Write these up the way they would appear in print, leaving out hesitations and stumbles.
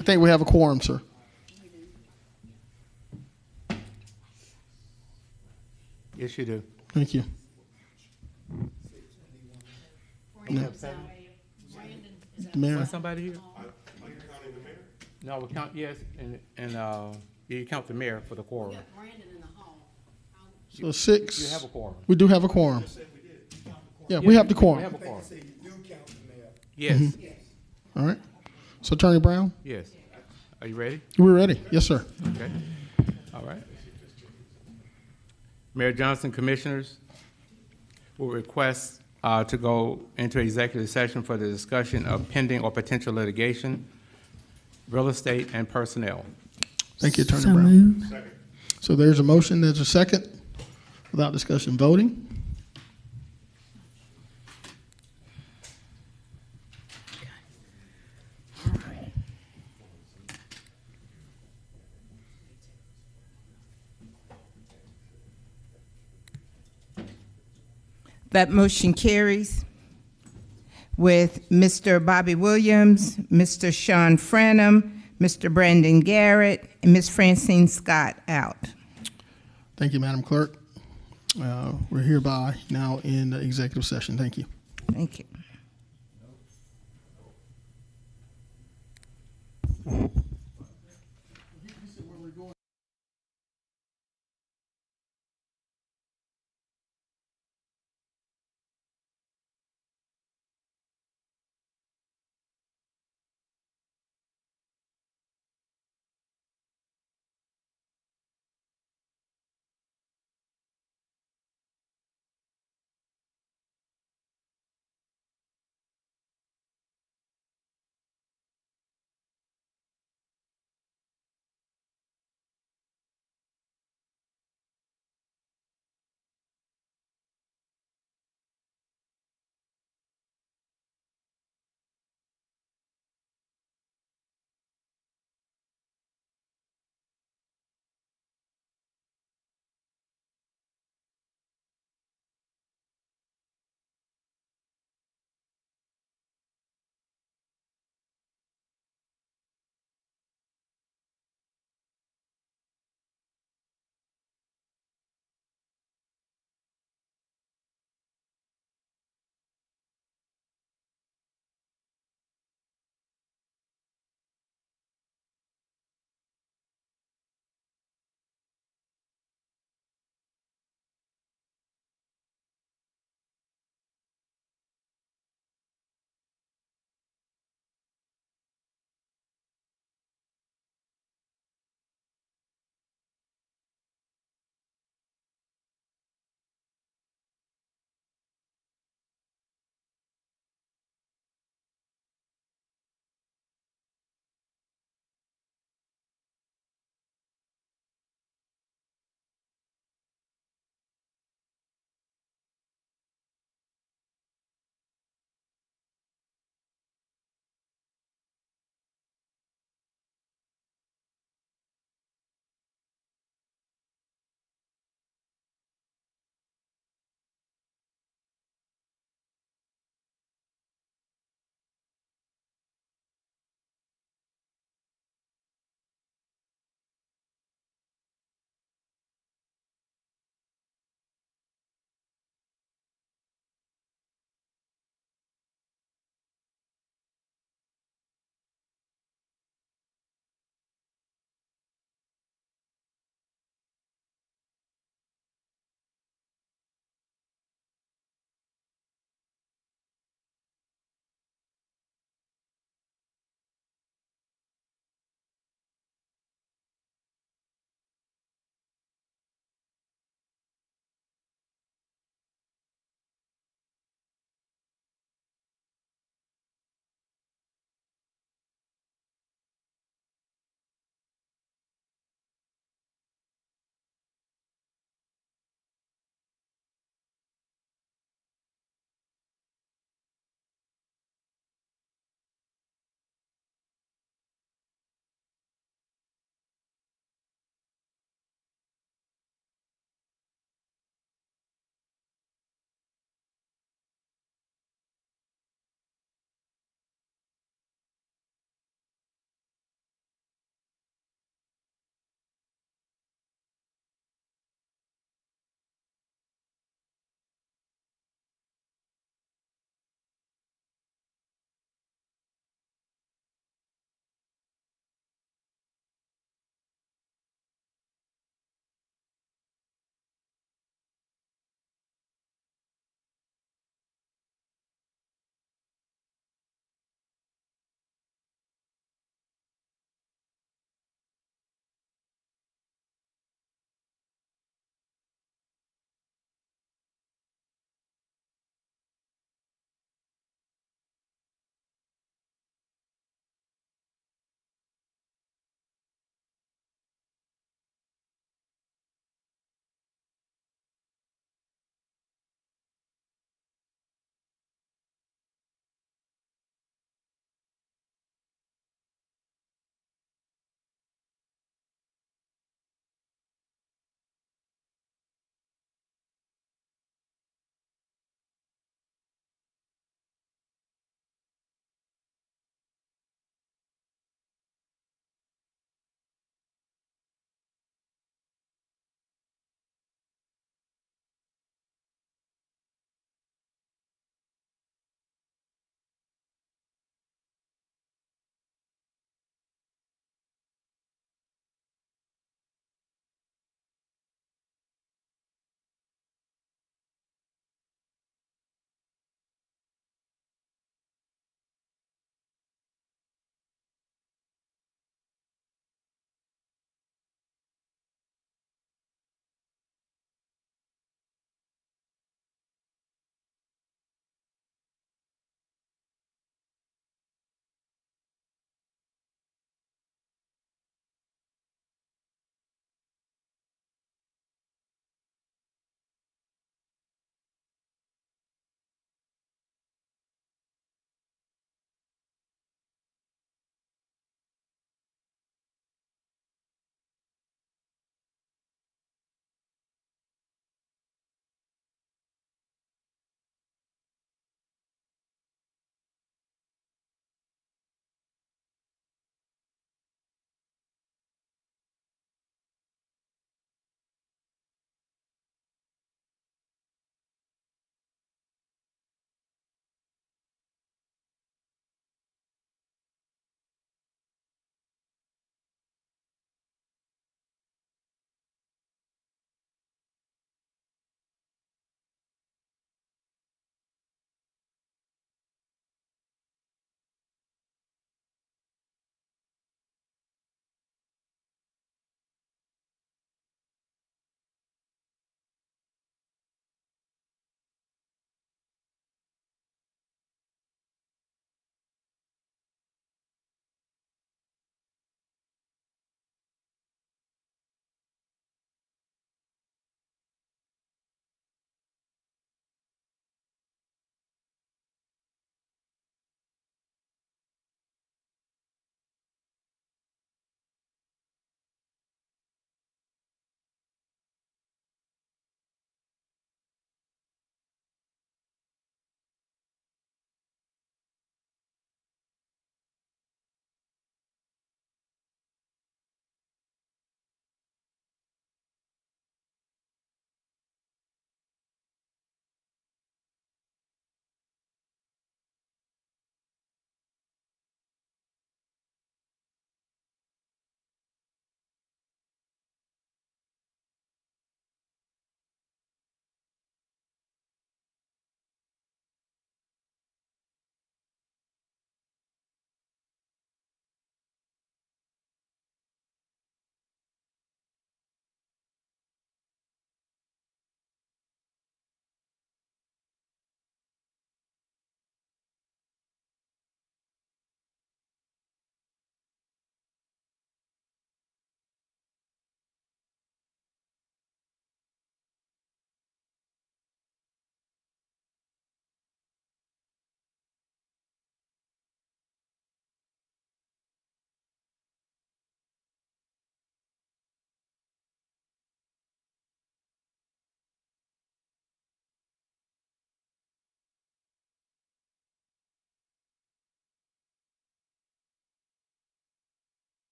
I think we have a quorum, sir. Yes, you do. Thank you. We have seven. The mayor. Was somebody here? No, we count, yes, you count the mayor for the quorum. So 6. You have a quorum. We do have a quorum. Yeah, we have the We quorum. have a quorum. Mm-hmm. Yes, All right. So Attorney Brown, yes. Are you ready? we're ready. Yes, sir. Okay. All right. Mayor Johnson, commissioners, will request to go into executive session for the discussion of pending or potential litigation, real estate, and personnel. Thank you, Attorney So Brown. moved. So there's a motion. There's a second. Without discussion, voting. That motion carries with Mr. Bobby Williams, Mr. Sean Franham, Mr. Brandon Garrett, and Ms. Francine Scott out. Thank you, Madam Clerk. We're hereby now in the executive session. Thank you. Thank you.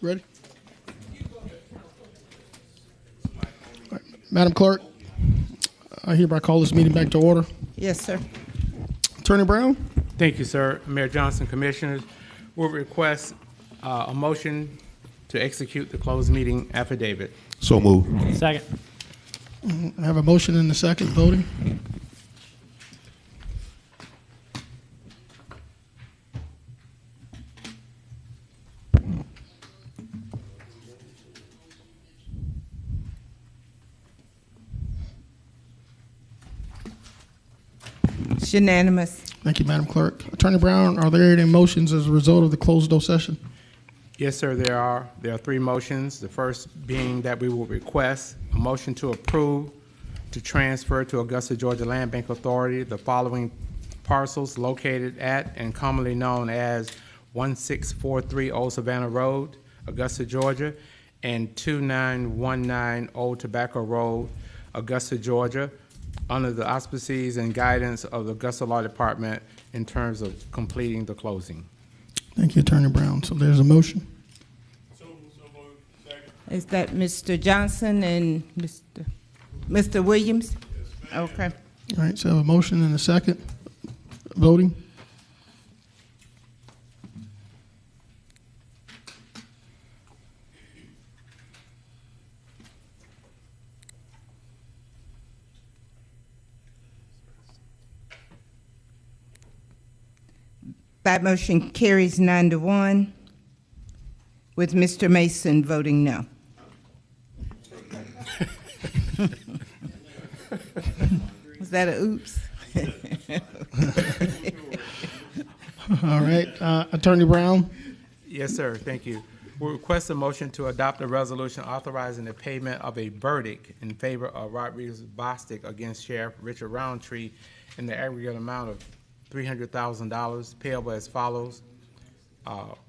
Ready? All right. Madam Clerk, I hereby call this meeting back to order. Yes, sir. Attorney Brown? Thank you, sir. Mayor Johnson, Commissioners, will request a motion to execute the closed meeting affidavit. So moved. Second. I have a motion and a second. Voting? It's unanimous. Thank you, Madam Clerk. Attorney Brown, are there any motions as a result of the closed door session? Yes, sir, there are. There are three motions. The first being that we will request a motion to approve to transfer to Augusta, Georgia Land Bank Authority the following parcels located at and commonly known as 1643 Old Savannah Road, Augusta, Georgia, and 2919 Old Tobacco Road, Augusta, Georgia, under the auspices and guidance of the Augusta Law Department in terms of completing the closing. Thank you, Attorney Brown. So there's a motion. Is that Mr. Johnson and Mr. Williams? Okay. All right, so I have a motion and a second. Voting? That motion carries 9-1, with Mr. Mason voting no. Was that a oops? All right, Attorney Brown? Yes, sir, thank you. We request a motion to adopt a resolution authorizing the payment of a verdict in favor of Rodriguez Bostic against Sheriff Richard Roundtree in the aggregate amount of $300,000 payable as follows.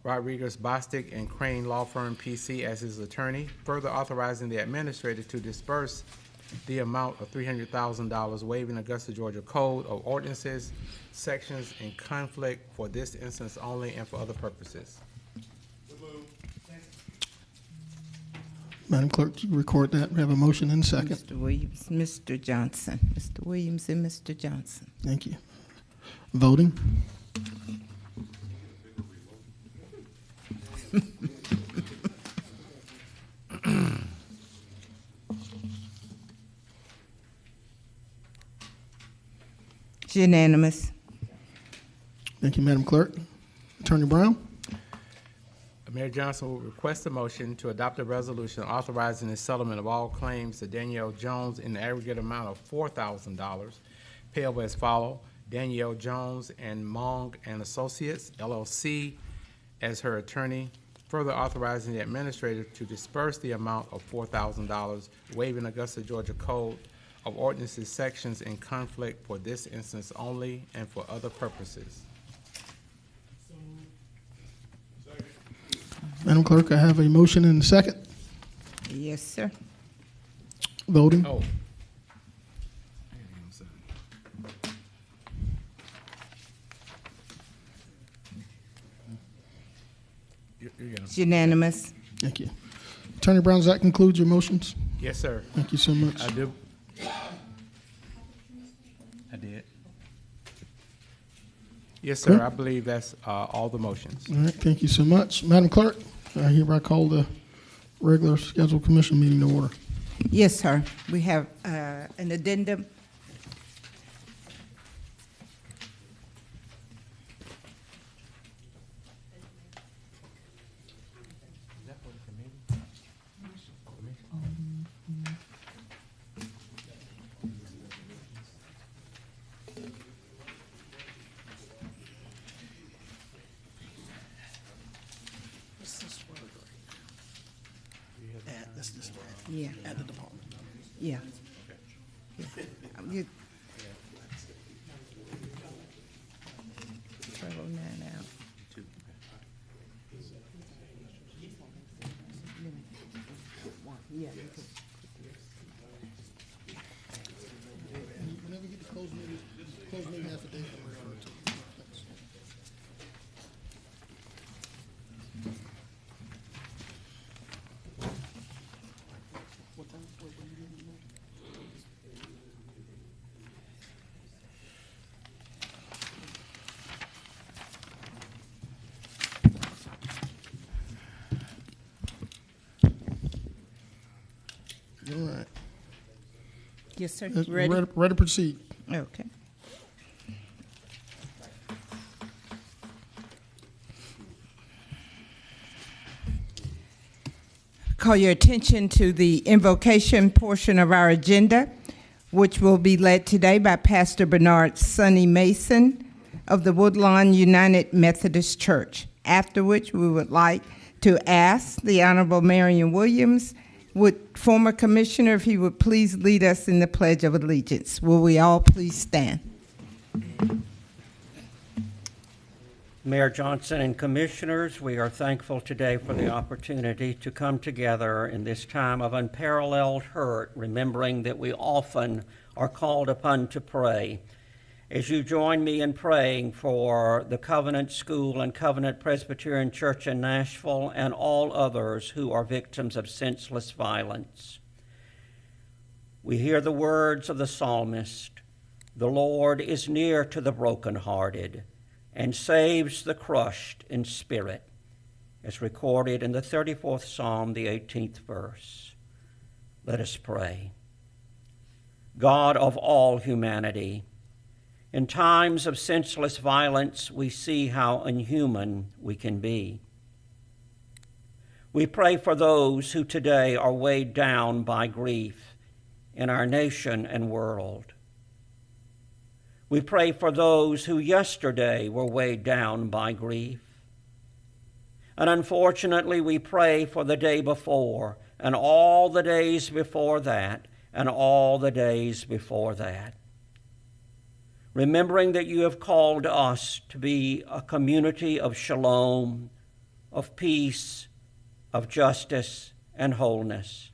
Rodriguez Bostic and Crane Law Firm PC as his attorney, further authorizing the administrator to disperse the amount of $300,000, waiving Augusta, Georgia Code of Ordinances, sections in conflict for this instance only and for other purposes. Madam Clerk, you record that. We have a motion and a second. Mr. Williams, Mr. Johnson. Mr. Williams and Mr. Johnson. Thank you. Voting? It's unanimous. Thank you, Madam Clerk. Attorney Brown? Mayor Johnson will request a motion to adopt a resolution authorizing the settlement of all claims to Danielle Jones in the aggregate amount of $4,000 payable as follows. Danielle Jones and Mong and Associates, LLC, as her attorney, further authorizing the administrator to disperse the amount of $4,000, waiving Augusta, Georgia Code of Ordinances sections in conflict for this instance only and for other purposes. Madam Clerk, I have a motion and a second. Yes, sir. Voting? Oh. It's unanimous. Thank you. Attorney Brown, does that conclude your motions? Yes, sir. Thank you so much. I do. I did. Yes, sir. Good. I believe that's all the motions. All right, thank you so much. Madam Clerk, I hereby call the regular scheduled commission meeting to order. Yes, sir. We have an addendum. Yeah. At the department. Yeah. You- Trouble 9 out. Yeah. Whenever you get the closed meeting affidavit, I'm referring to. Thanks. you, sir. Ready? Ready? Ready to proceed. Okay. Call your attention to the invocation portion of our agenda, which will be led today by Pastor Bernard Sonny Mason of the Woodlawn United Methodist Church. After which we would like to ask the Honorable Marion Williams, former commissioner, if he would please lead us in the Pledge of Allegiance. Will we all please stand? Mayor Johnson and commissioners, we are thankful today for the opportunity to come together in this time of unparalleled hurt, remembering that we often are called upon to pray. As you join me in praying for the Covenant School and Covenant Presbyterian Church in Nashville and all others who are victims of senseless violence. We hear the words of the psalmist, "The Lord is near to the brokenhearted and saves the crushed in spirit," as recorded in the 34th Psalm, the 18th verse. Let us pray. God of all humanity, in times of senseless violence, we see how inhuman we can be. We pray for those who today are weighed down by grief in our nation and world. We pray for those who yesterday were weighed down by grief. And unfortunately, we pray for the day before, and all the days before that, and all the days before that. Remembering that you have called us to be a community of shalom, of peace, of justice, and wholeness.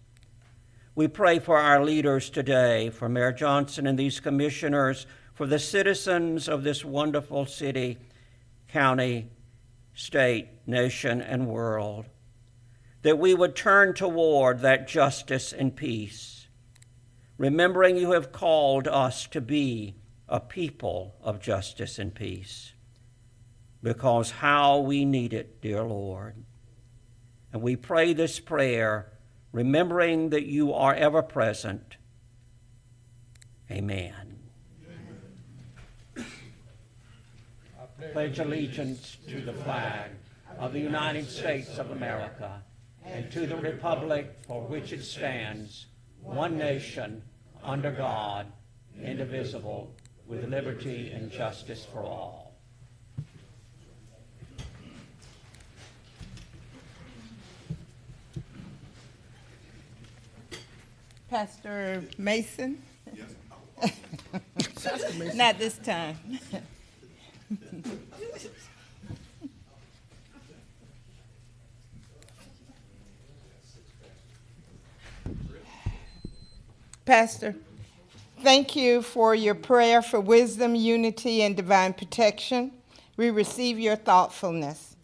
We pray for our leaders today, for Mayor Johnson and these commissioners, for the citizens of this wonderful city, county, state, nation, and world, that we would turn toward that justice and peace, remembering you have called us to be a people of justice and peace, because how we need it, dear Lord. And we pray this prayer, remembering that you are ever present. Amen. Pledge allegiance to the flag of the United States of America and to the republic for which it stands, one nation, under God, indivisible, with liberty and justice for all. Pastor Mason? Yes. Not this time. Pastor, thank you for your prayer for wisdom, unity, and divine protection. We receive your thoughtfulness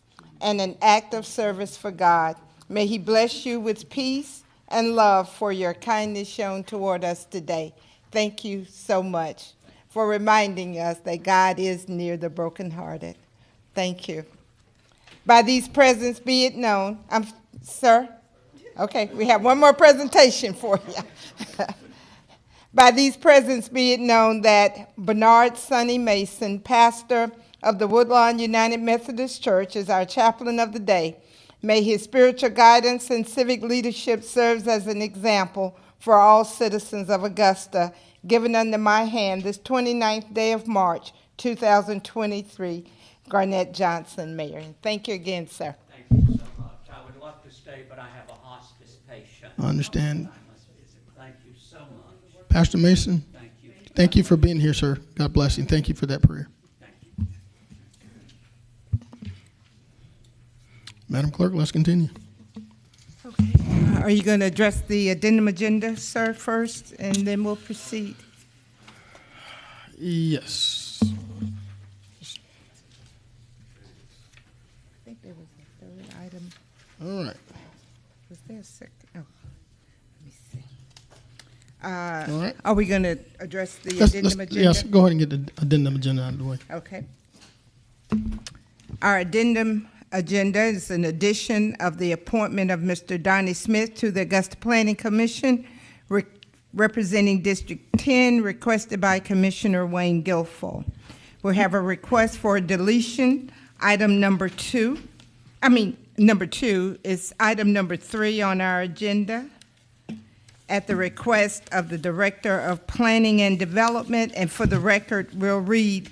and an act of service for God. May he bless you with peace and love for your kindness shown toward us today. Thank you so much for reminding us that God is near the brokenhearted. Thank you. By these presents be it known, sir? Okay, we have one more presentation for you. By these presents be it known that Bernard Sonny Mason, pastor of the Woodlawn United Methodist Church, is our chaplain of the day. May his spiritual guidance and civic leadership serve as an example for all citizens of Augusta, given under my hand this 29th day of March, 2023. Garnett Johnson, Mayor. Thank you again, sir. Thank you so much. I would love to stay, but I have a hospice patient. I understand. I must visit. Thank you so much. Pastor Mason, Thank you. thank you for being here, sir. God bless you. Thank you for that prayer. Thank you. Madam Clerk, let's continue. Okay. Are you going to address the addendum agenda, sir, first, and then we'll proceed? Yes. I think there was a third item. All right. Was there a second? Oh, let me see. All right. Are we going to address the Let's- addendum let's- agenda? Yes, go ahead and get the addendum agenda out of the way. Okay. Our addendum agenda is an addition of the appointment of Mr. Donnie Smith to the Augusta Planning Commission, representing District 10, requested by Commissioner Wayne Guilfoyle. We have a request for a deletion, item number 2. Number 2 is item number 3 on our agenda, at the request of the Director of Planning and Development, and for the record, we'll read,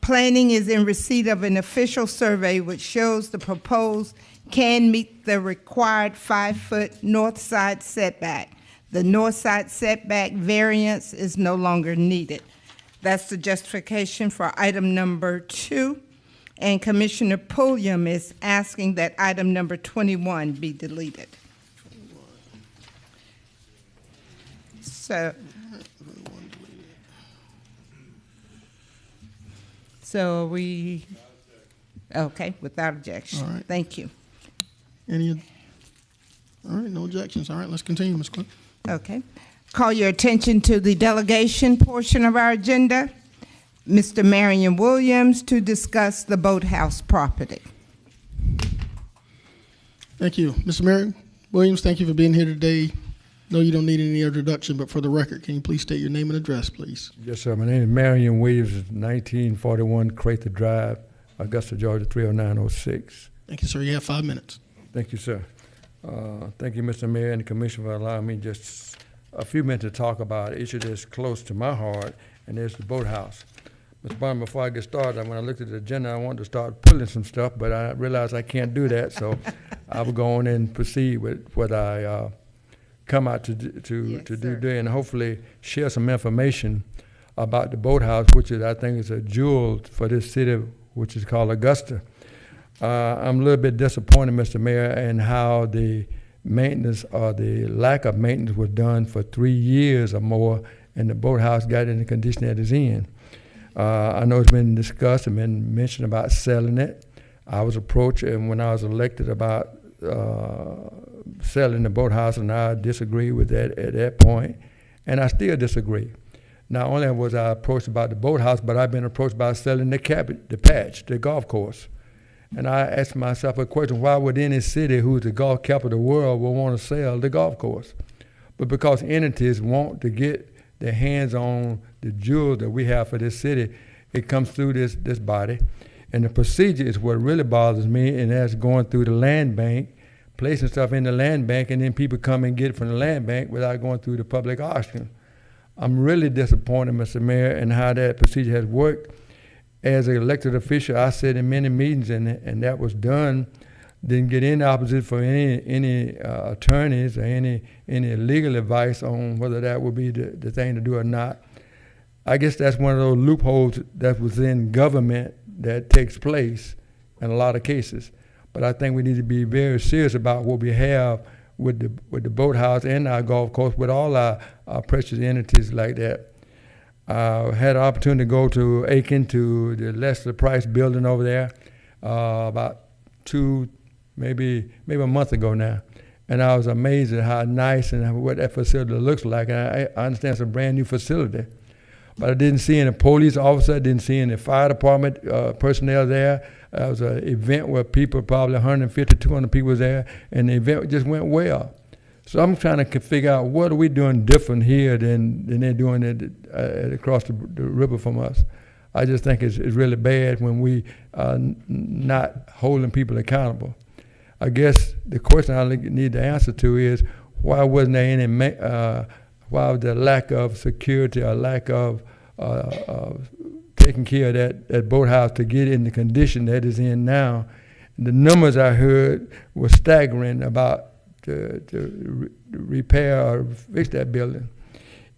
planning is in receipt of an official survey which shows the proposed can meet the required 5-foot north side setback. The north side setback variance is no longer needed. That's the justification for item number 2. And Commissioner Pulliam is asking that item number 21 be deleted. So we, okay, without objection. All right. Thank you. All right, no objections. All right, let's continue, Ms. Clerk. Okay. Call your attention to the delegation portion of our agenda. Mr. Marion Williams to discuss the Boathouse property. Thank you. Mr. Marion Williams, thank you for being here today. No, you don't need any introduction, but for the record, can you please state your name and address, please? Yes, sir. My name is Marion Williams, 1941 Crather Drive, Augusta, Georgia, 30906. Thank you, sir. You have 5 minutes. Thank you, sir. Thank you, Mr. Mayor and the Commission, for allowing me just a few minutes to talk about an issue that's close to my heart, and it's the Boathouse. Mr. Bond, before I get started, when I looked at the agenda, I wanted to start pulling some stuff, but I realized I can't do that, so I will go on and proceed with what I come out to do today, and hopefully share some information about the Boathouse, which is, I think, is a jewel for this city, which is called Augusta. I'm a little bit disappointed, Mr. Mayor, in how the maintenance or the lack of maintenance was done for 3 years or more, and the Boathouse got in the condition that it's in. I know it's been discussed and been mentioned about selling it. I was approached, and when I was elected, about selling the Boathouse, and I disagreed with that at that point, and I still disagree. Not only was I approached about the Boathouse, but I've been approached about selling the patch, the golf course. And I asked myself a question, why would any city who's the golf capital of the world will want to sell the golf course? But because entities want to get their hands on the jewels that we have for this city, it comes through this body. And the procedure is what really bothers me, and that's going through the land bank, placing stuff in the land bank, and then people come and get it from the land bank without going through the public auction. I'm really disappointed, Mr. Mayor, in how that procedure has worked. As an elected official, I sat in many meetings, and that was done. Didn't get any opposite for any attorneys or any legal advice on whether that would be the thing to do or not. I guess that's one of those loopholes that was in government that takes place in a lot of cases. But I think we need to be very serious about what we have with the Boathouse and our golf course, with all our precious entities like that. I had an opportunity to go to Aiken, to the Lester Price building over there, about maybe a month ago now. And I was amazed at how nice and what that facility looks like. And I understand it's a brand new facility. But I didn't see any police officer, didn't see any fire department personnel there. It was an event where people, probably 150, 200 people was there, and the event just went well. So I'm trying to figure out, what are we doing different here than they're doing it across the river from us. I just think it's really bad when we are not holding people accountable. I guess the question I need the answer to is, why wasn't there any, why was there lack of security or lack of taking care of that Boathouse to get in the condition that it's in now? The numbers I heard were staggering about to repair or fix that building.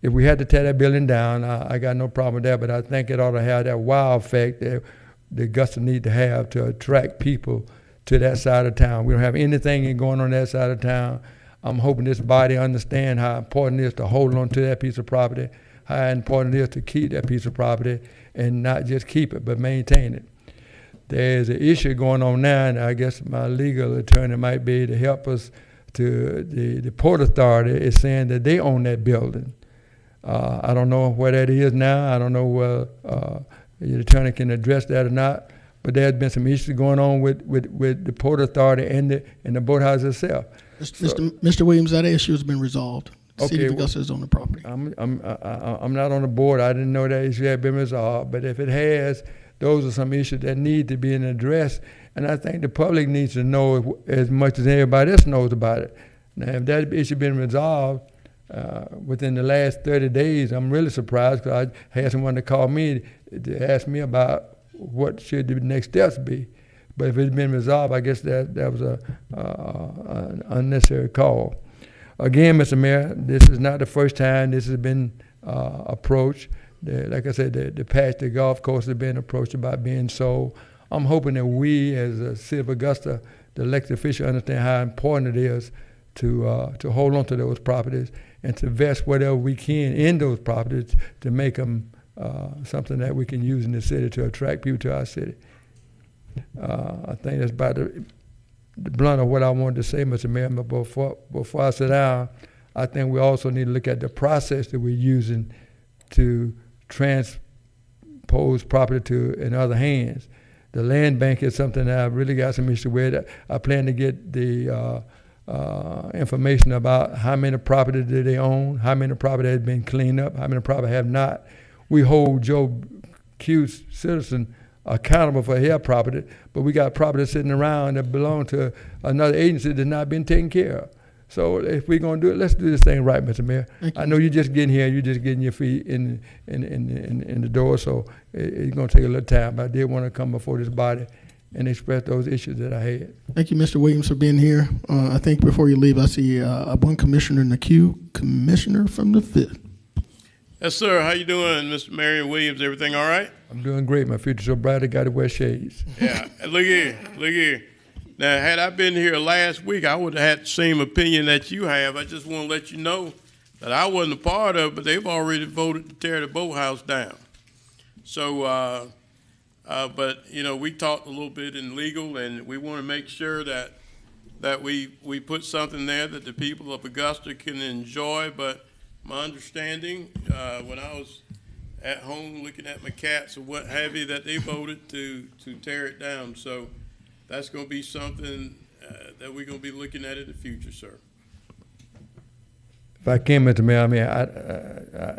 If we had to tear that building down, I got no problem with that, but I think it ought to have that wow effect that the Augusta need to have to attract people to that side of town. We don't have anything going on that side of town. I'm hoping this body understand how important it is to hold on to that piece of property, how important it is to keep that piece of property, and not just keep it, but maintain it. There's an issue going on now, and I guess my legal attorney might be able to help us. To the Port Authority is saying that they own that building. I don't know where that is now. I don't know whether the attorney can address that or not. But there's been some issues going on with the Port Authority and the Boathouse itself. Mr. Williams, that issue has been resolved. The city of well, Augusta is on the property. I'm not on the board. I didn't know that issue had been resolved, but if it has, those are some issues that need to be addressed, and I think the public needs to know as much as anybody else knows about it. Now, if that issue been resolved within the last 30 days, I'm really surprised because I had someone to call me to ask me about what should the next steps be. But if it's been resolved, I guess that was an unnecessary call. Again, Mr. Mayor, this is not the first time this has been approached. Like I said, the patch, the golf course has been approached about being sold. I'm hoping that we, as a city of Augusta, the elected official, understand how important it is to hold on to those properties and to invest whatever we can in those properties to make them something that we can use in the city to attract people to our city. I think that's about the blunt of what I wanted to say, Mr. Mayor. But before I sit down, I think we also need to look at the process that we're using to transpose property to in other hands. The land bank is something that I've really got some issue with. I plan to get the information about how many properties do they own, how many property has been cleaned up, how many property have not. We hold Joe Q's citizen accountable for their property, but we got property sitting around that belong to another agency that's not been taken care of. So if we're gonna do it, let's do this thing right, Mr. Mayor. I know you're just getting here, you're just getting your feet in the door, so it's gonna take a little time. But I did want to come before this body and express those issues that I had. Thank you, Mr. Williams, for being here. I think before you leave, I see one commissioner in the queue, Commissioner from the 5th. Yes, sir. How you doing, Mr. Marion Williams? Everything all right? I'm doing great. My future's so bright, I got to wear shades. Yeah. Look here. Now, had I been here last week, I would have had the same opinion that you have. I just want to let you know that I wasn't a part of it, but they've already voted to tear the Boathouse down. So, but, you know, we talked a little bit in legal, and we want to make sure that we put something there that the people of Augusta can enjoy. But my understanding, when I was at home looking at my cats or what have you, that they voted to tear it down. So that's going to be something that we're going to be looking at in the future, sir. If I can, Mr. Mayor, I mean,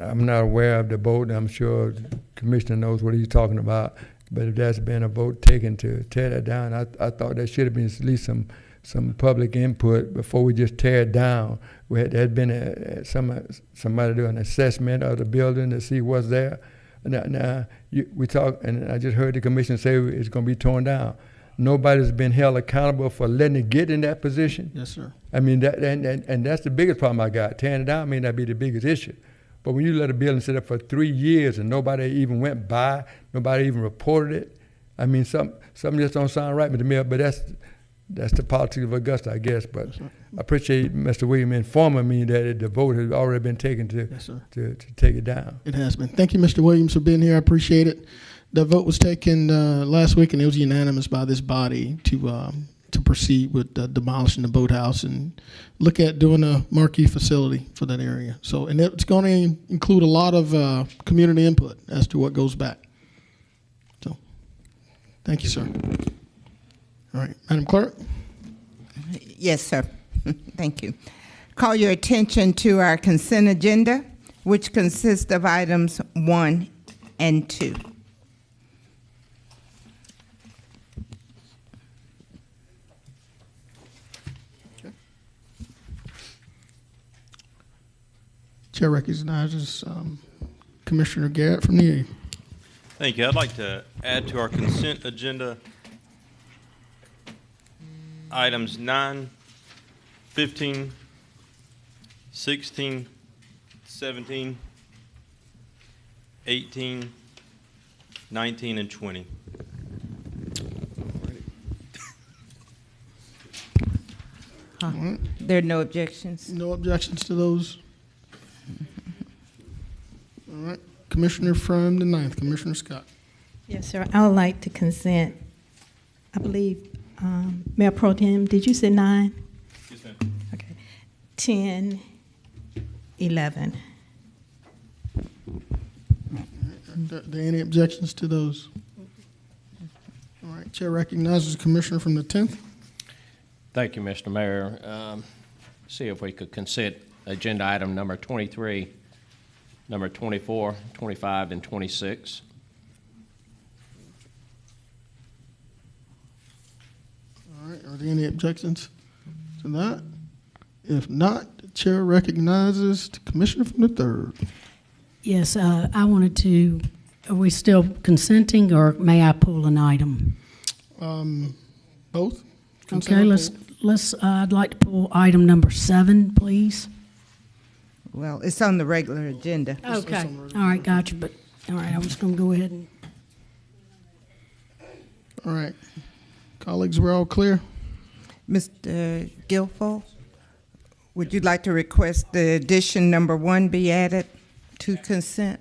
I'm not aware of the vote. I'm sure the commissioner knows what he's talking about. But if there's been a vote taken to tear that down, I thought there should have been at least some public input before we just tear it down. There had been somebody do an assessment of the building to see what's there. Now we talk, and I just heard the commission say it's going to be torn down. Nobody's been held accountable for letting it get in that position. Yes, sir. I mean, and that's the biggest problem I got. Tearing it down may not be the biggest issue. But when you let a building sit up for 3 years and nobody even went by, nobody even reported it, I mean, something just don't sound right, Mr. Mayor, but that's the politics of Augusta, I guess. But I appreciate Mr. Williams informing me that the vote has already been taken to take it down. It has been. Thank you, Mr. Williams, for being here. I appreciate it. The vote was taken last week, and it was unanimous by this body to proceed with demolishing the Boathouse and look at doing a marquee facility for that area. So, and it's going to include a lot of community input as to what goes back. So, thank you, sir. All right, Madam Clerk. Yes, sir. Thank you. Call your attention to our consent agenda, which consists of items 1 and 2. Chair recognizes Commissioner Garrett from the 8th. Thank you. I'd like to add to our consent agenda items 9, 15, 16, 17, 18, 19, and 20. There are no objections. No objections to those? All right. Commissioner from the 9th, Commissioner Scott. Yes, sir. I would like to consent, I believe, Mayor Pro Tem, did you say 9? Yes, ma'am. Okay. 10, 11. Are there any objections to those? All right. Chair recognizes Commissioner from the 10th. Thank you, Mr. Mayor. See if we could consent agenda item number 23, number 24, 25, and 26. All right, are there any objections to that? If not, the chair recognizes the commissioner from the 3rd. Yes, I wanted to, are we still consenting, or may I pull an item? Both? Okay, let's, I'd like to pull item number 7, please. Well, it's on the regular agenda. Okay, all right, gotcha, but, all right, I was going to go ahead and, All right. Colleagues, we're all clear? Mr. Guilfoyle, would you like to request the addition number 1 be added to consent?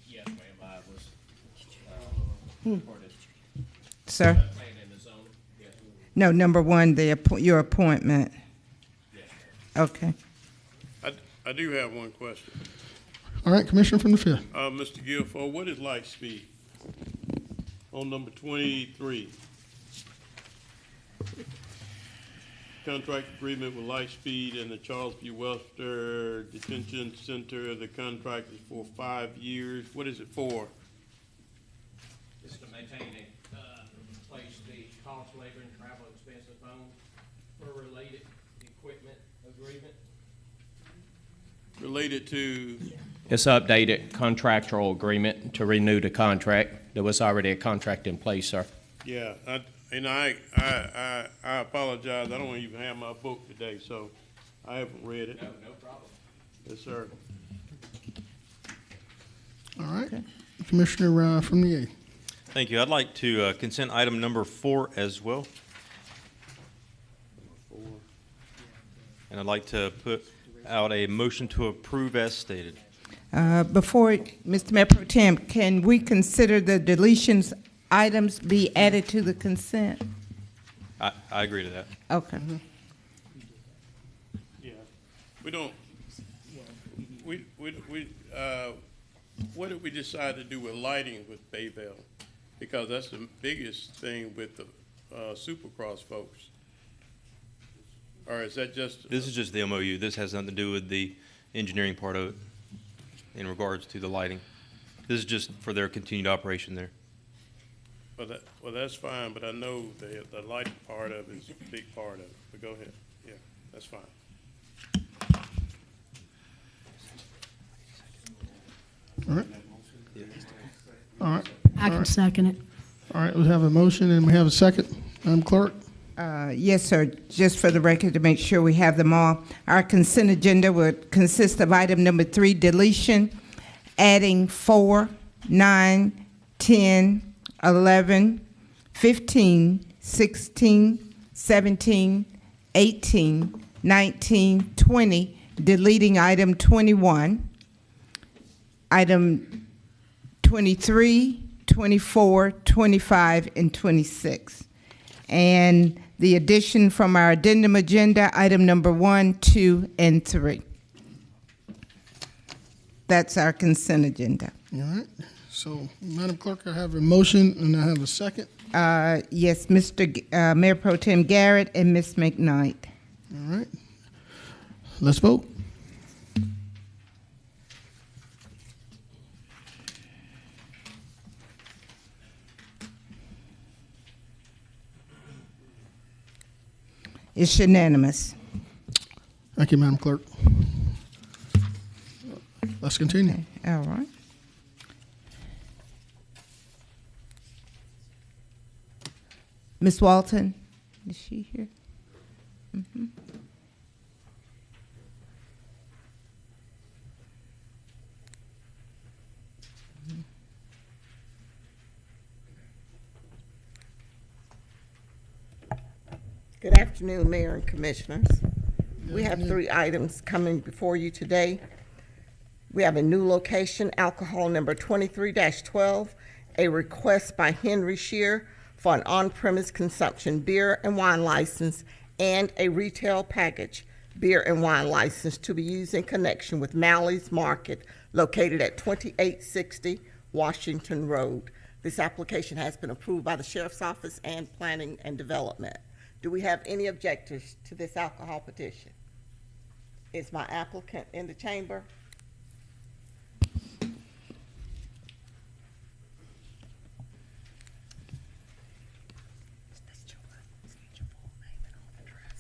Yes, ma'am, I was. Sir? No, number 1, your appointment. Okay. I do have one question. All right, commissioner from the 5th. Mr. Guilfoyle, what is light speed on number 23? Contract agreement with Lightspeed and the Charles B. Webster Detention Center. The contract is for 5 years. What is it for? It's to maintain a place the cost, labor, and travel expenses owned for related equipment agreement. Related to? It's an updated contractual agreement to renew the contract. There was already a contract in place, sir. Yeah, I apologize. I don't even have my book today, so I haven't read it. No problem. Yes, sir. All right. Commissioner from the 8th. Thank you. I'd like to consent item number 4 as well. And I'd like to put out a motion to approve as stated. Before, Mr. Mayor Pro Tem, can we consider the deletions items be added to the consent? I agree to that. Okay. Yeah, we don't, what did we decide to do with lighting with Bayville? Because that's the biggest thing with the Supercross folks. Or is that just? This is just the MOU. This has nothing to do with the engineering part of it in regards to the lighting. This is just for their continued operation there. Well, that's fine, but I know the lighting part of it is a big part of it. But go ahead. Yeah, that's fine. All right. All right. I can second it. All right, we have a motion and we have a second. Madam Clerk? Yes, sir. Just for the record, to make sure we have them all. Our consent agenda would consist of item number 3, deletion, adding 4, 9, 10, 11, 15, 16, 17, 18, 19, 20, deleting item 21, item 23, 24, 25, and 26. And the addition from our addendum agenda, item number 1, 2, and 3. That's our consent agenda. All right. So, Madam Clerk, I have a motion and I have a second. Yes, Mr. Mayor Pro Tem Garrett and Ms. McKnight. All right. Let's vote. It's unanimous. Thank you, Madam Clerk. Let's continue. All right. Ms. Walton, is she here? Mm-hmm. Good afternoon, Mayor and Commissioners. We have 3 items coming before you today. We have a new location, alcohol number 23-12, a request by Henry Shear for an on-premise consumption beer and wine license and a retail package beer and wine license to be used in connection with Malley's Market located at 2860 Washington Road. This application has been approved by the Sheriff's Office and Planning and Development. Do we have any objectors to this alcohol petition? Is my applicant in the chamber?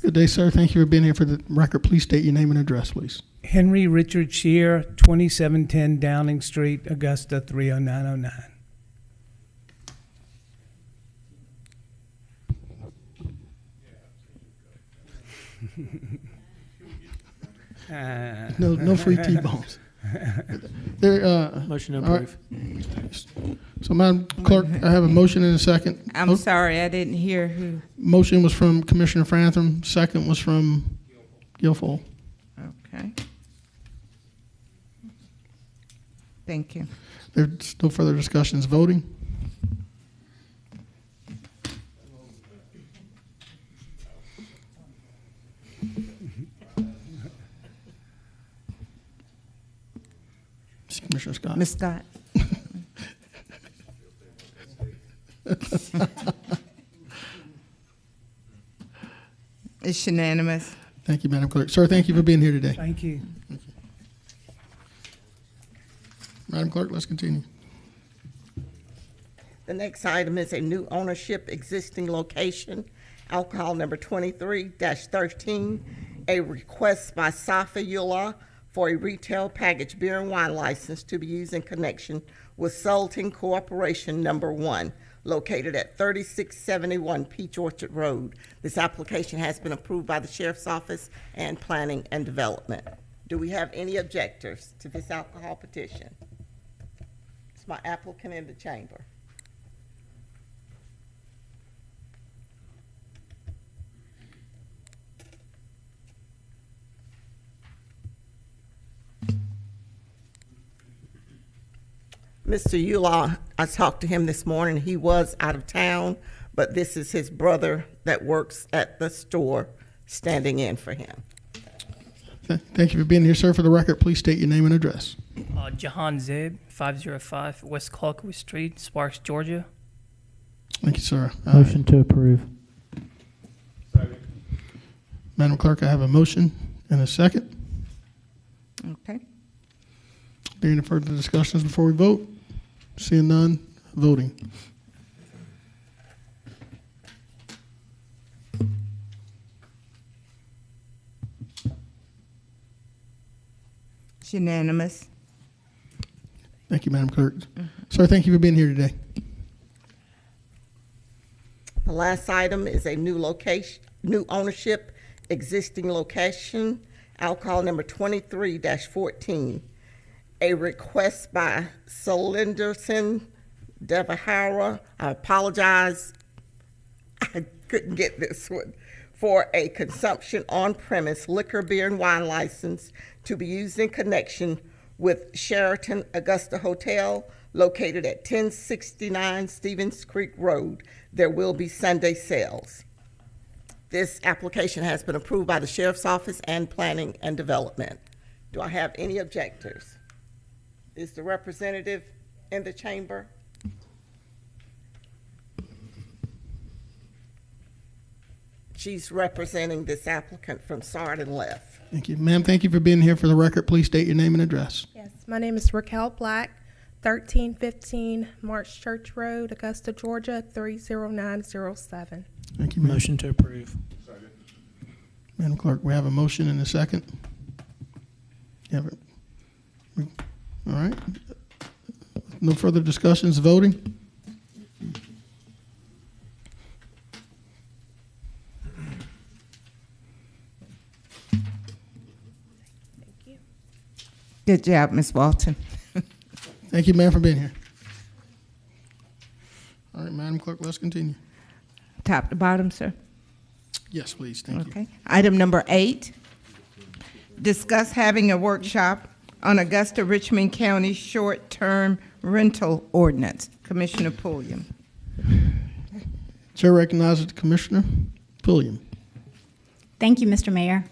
Good day, sir. Thank you for being here. For the record, please state your name and address, please. Henry Richard Shear, 2710 Downing Street, Augusta, 30909. No free T-bones. Motion to all right. approve. So, Madam Clerk, I have a motion and a second. I'm sorry, I didn't hear who. Motion was from Commissioner Frantham. Second was from Guilfoyle. Okay. Thank you. There's no further discussions. Voting. Commissioner Scott. Ms. Scott. It's unanimous. Thank you, Madam Clerk. Sir, thank you for being here today. Thank you. Madam Clerk, let's continue. The next item is a new ownership, existing location, alcohol number 23-13, a request by Safa Eula for a retail packaged beer and wine license to be used in connection with Sultan Corporation Number 1, located at 3671 Peach Orchard Road. This application has been approved by the Sheriff's Office and Planning and Development. Do we have any objectors to this alcohol petition? Is my applicant in the chamber? Mr. Eula, I talked to him this morning. He was out of town, but this is his brother that works at the store standing in for him. Thank you for being here, sir. For the record, please state your name and address. Jahan Zib, 505 West Colquitt Street, Sparks, Georgia. Thank you, sir. Motion to approve. Madam Clerk, I have a motion and a second. Okay. Are there any further discussions before we vote? Seeing none, voting. It's unanimous. Thank you, Madam Clerk. Sir, thank you for being here today. The last item is a new location, new ownership, existing location, alcohol number 23-14. A request by Solinderson Devahara, I apologize, I couldn't get this one, for a consumption on-premise liquor, beer, and wine license to be used in connection with Sheraton Augusta Hotel, located at 1069 Stevens Creek Road. There will be Sunday sales. This application has been approved by the Sheriff's Office and Planning and Development. Do I have any objectors? Is the representative in the chamber? She's representing this applicant from Sard and Left. Thank you. Ma'am, thank you for being here. For the record, please state your name and address. Yes, my name is Raquel Black, 1315 March Church Road, Augusta, Georgia, 30907. Thank you, ma'am. Motion to approve. Madam Clerk, we have a motion and a second. You have it. All right. No further discussions. Voting. Thank you. Good job, Ms. Walton. Thank you, ma'am, for being here. All right, Madam Clerk, let's continue. Top to bottom, sir. Yes, please. Thank you. Okay. Item number 8, discuss having a workshop on Augusta Richmond County short-term rental ordinance. Commissioner Pulliam. Chair recognizes Commissioner Pulliam. Thank you, Mr. Mayor.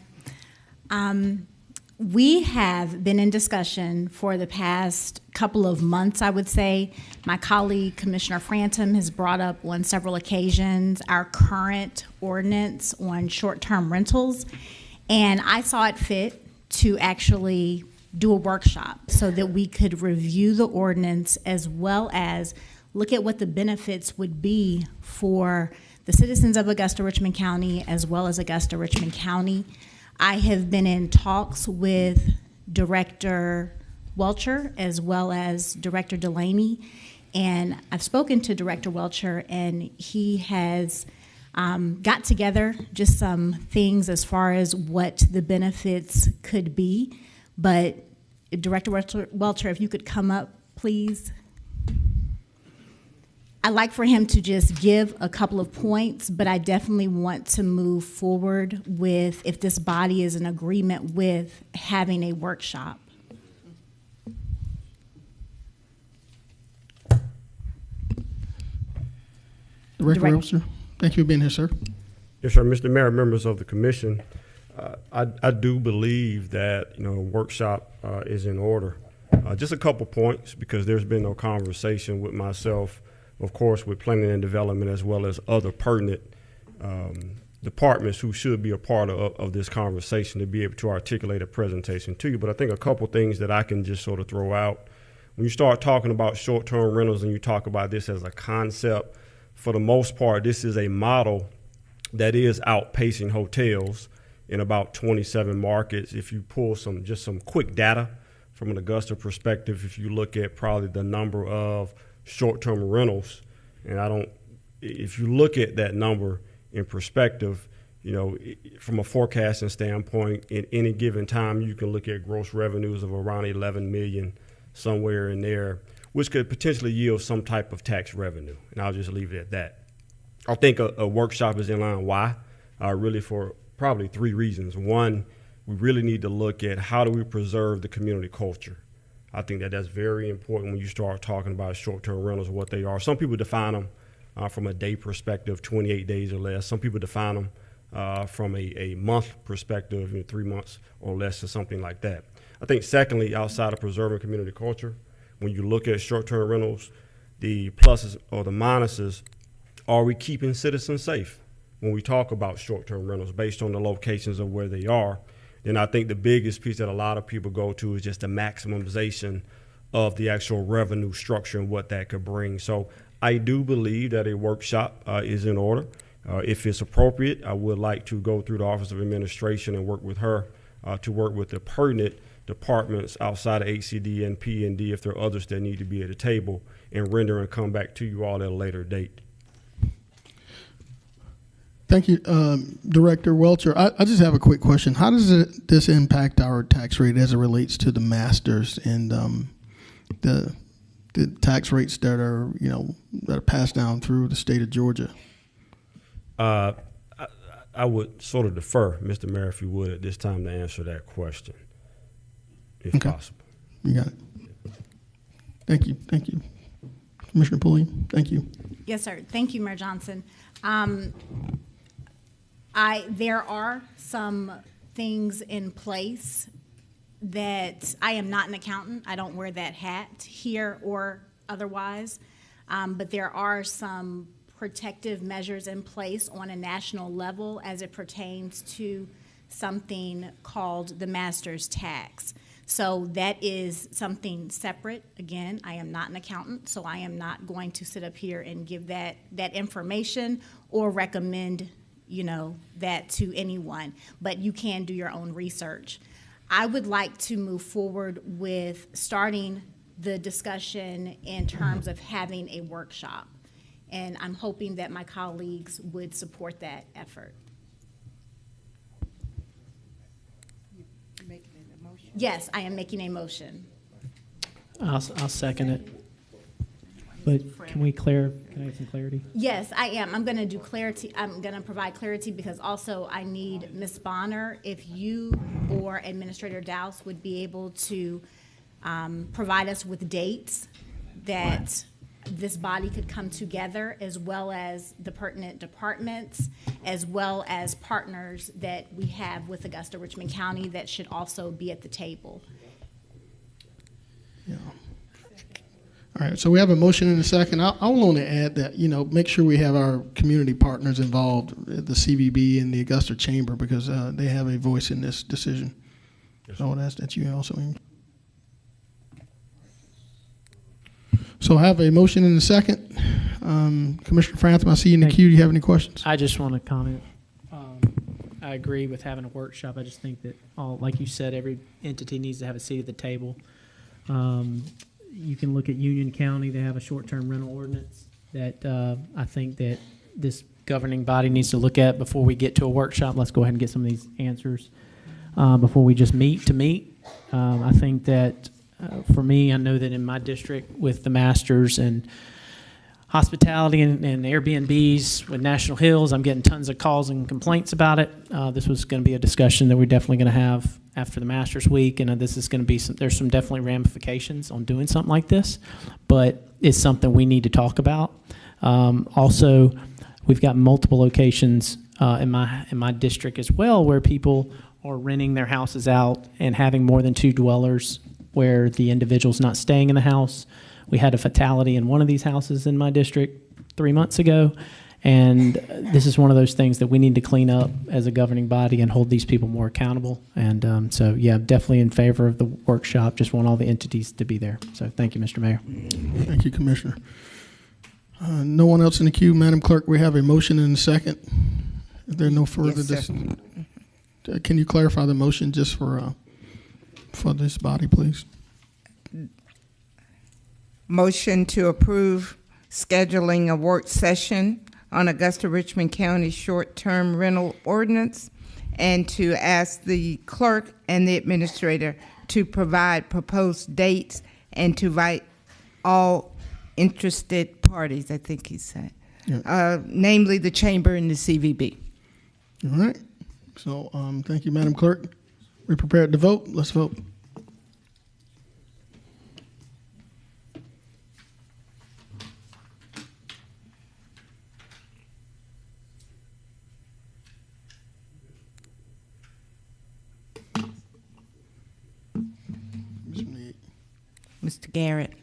We have been in discussion for the past couple of months, I would say. My colleague, Commissioner Frantham, has brought up on several occasions our current ordinance on short-term rentals, and I saw it fit to actually do a workshop so that we could review the ordinance as well as look at what the benefits would be for the citizens of Augusta, Richmond County, as well as Augusta, Richmond County. I have been in talks with Director Welcher as well as Director Delaney, and I've spoken to Director Welcher, and he has got together just some things as far as what the benefits could be. But Director Welcher, if you could come up, please. I'd like for him to just give a couple of points, but I definitely want to move forward with, if this body is in agreement with having a workshop. Director Welcher, thank you for being here, sir. Yes, sir. Mr. Mayor, members of the commission, I do believe that, a workshop is in order. Just a couple points, because there's been no conversation with myself, of course, with planning and development, as well as other pertinent departments who should be a part of this conversation to be able to articulate a presentation to you. But I think a couple things that I can just sort of throw out. When you start talking about short-term rentals and you talk about this as a concept, for the most part, this is a model that is outpacing hotels in about 27 markets. If you pull some quick data from an Augusta perspective, if you look at probably the number of short-term rentals, and if you look at that number in perspective, from a forecasting standpoint, in any given time, you can look at gross revenues of around 11 million, somewhere in there, which could potentially yield some type of tax revenue. And I'll just leave it at that. I think a workshop is in line. Why? Really for probably three reasons. One, we really need to look at how do we preserve the community culture. I think that that's very important when you start talking about short-term rentals and what they are. Some people define them from a day perspective, 28 days or less. Some people define them from a month perspective, 3 months or less or something like that. I think secondly, outside of preserving community culture, when you look at short-term rentals, the pluses or the minuses, are we keeping citizens safe when we talk about short-term rentals based on the locations of where they are? Then I think the biggest piece that a lot of people go to is just the maximization of the actual revenue structure and what that could bring. So I do believe that a workshop is in order. If it's appropriate, I would like to go through the Office of Administration and work with her to work with the pertinent departments outside of HCD and P&D, if there are others that need to be at the table, and render and come back to you all at a later date. Thank you, Director Welcher. I just have a quick question. How does this impact our tax rate as it relates to the masters and the tax rates that are passed down through the state of Georgia? I would sort of defer, Mr. Mayor, if you would, at this time to answer that question, if possible. You got it. Thank you. Thank you. Commissioner Pulley, thank you. Yes, sir. Thank you, Mayor Johnson. There are some things in place that I am not an accountant. I don't wear that hat here or otherwise, but there are some protective measures in place on a national level as it pertains to something called the master's tax. So that is something separate. Again, I am not an accountant, so I am not going to sit up here and give that information or recommend, that to anyone. But you can do your own research. I would like to move forward with starting the discussion in terms of having a workshop. And I'm hoping that my colleagues would support that effort. Yes, I am making a motion. I'll second it. But can I have some clarity? Yes, I am. I'm going to do clarity. I'm going to provide clarity because also I need Ms. Bonner, if you or Administrator Dowse would be able to provide us with dates that this body could come together, as well as the pertinent departments, as well as partners that we have with Augusta, Richmond County that should also be at the table. Yeah. All right, so we have a motion and a second. I want to add that, make sure we have our community partners involved, the CVB and the Augusta Chamber, because they have a voice in this decision. I would ask that you also. So I have a motion and a second. Commissioner Frantham, I see you in the queue. Do you have any questions? I just want to comment. I agree with having a workshop. I just think that, like you said, every entity needs to have a seat at the table. You can look at Union County. They have a short-term rental ordinance that I think that this governing body needs to look at before we get to a workshop. Let's go ahead and get some of these answers before we just meet to meet. I think that for me, I know that in my district with the masters and hospitality and Airbnbs with National Hills, I'm getting tons of calls and complaints about it. This was going to be a discussion that we're definitely going to have after the Masters Week, and this is going to be there's some definitely ramifications on doing something like this, but it's something we need to talk about. Also, we've got multiple locations in my district as well where people are renting their houses out and having more than 2 dwellers where the individual's not staying in the house. We had a fatality in one of these houses in my district 3 months ago, and this is one of those things that we need to clean up as a governing body and hold these people more accountable. And so, yeah, definitely in favor of the workshop. Just want all the entities to be there. So thank you, Mr. Mayor. Thank you, Commissioner. No one else in the queue. Madam Clerk, we have a motion and a second. Is there no further discussion? Can you clarify the motion just for this body, please? Motion to approve scheduling a work session on Augusta-Richmond County short-term rental ordinance, and to ask the clerk and the administrator to provide proposed dates and to invite all interested parties, I think he said, namely the chamber and the CVB. All right. So thank you, Madam Clerk. We prepared to vote. Let's vote. Mr. Garrett.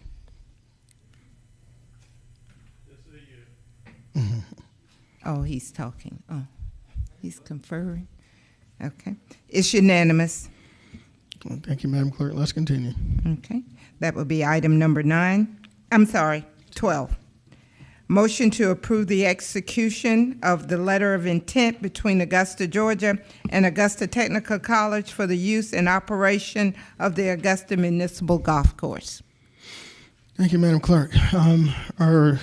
Oh, he's talking. Oh, he's conferring. Okay. It's unanimous. Well, thank you, Madam Clerk. Let's continue. Okay. That would be item number 12. Motion to approve the execution of the letter of intent between Augusta, Georgia and Augusta Technical College for the use and operation of the Augusta Municipal Golf Course. Thank you, Madam Clerk. Are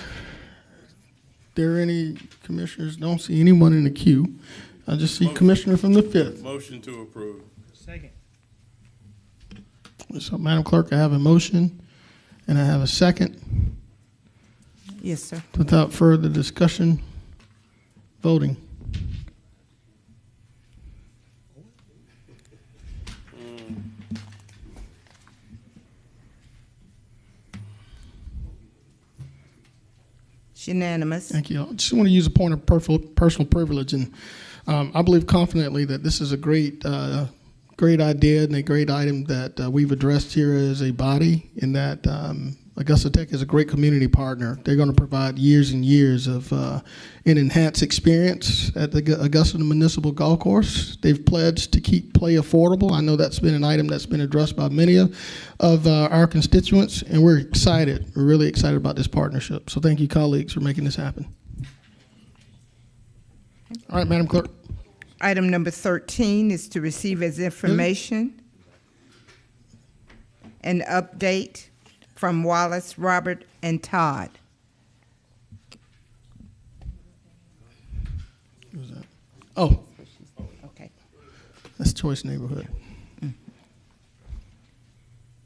there any commissioners? Don't see anyone in the queue. I just see Commissioner from the 5th. Motion to approve. Second. So, Madam Clerk, I have a motion and I have a second. Yes, sir. Without further discussion, voting. It's unanimous. Thank you. I just want to use a point of personal privilege, and I believe confidently that this is a great idea and a great item that we've addressed here as a body, in that Augusta Tech is a great community partner. They're going to provide years and years of an enhanced experience at the Augusta Municipal Golf Course. They've pledged to keep play affordable. I know that's been an item that's been addressed by many of our constituents, and we're excited. We're really excited about this partnership. So thank you, colleagues, for making this happen. All right, Madam Clerk. Item number 13 is to receive as information an update from Wallace, Robert, and Todd. Who's that? Oh. Okay. That's Choice Neighborhood. Mm-hmm.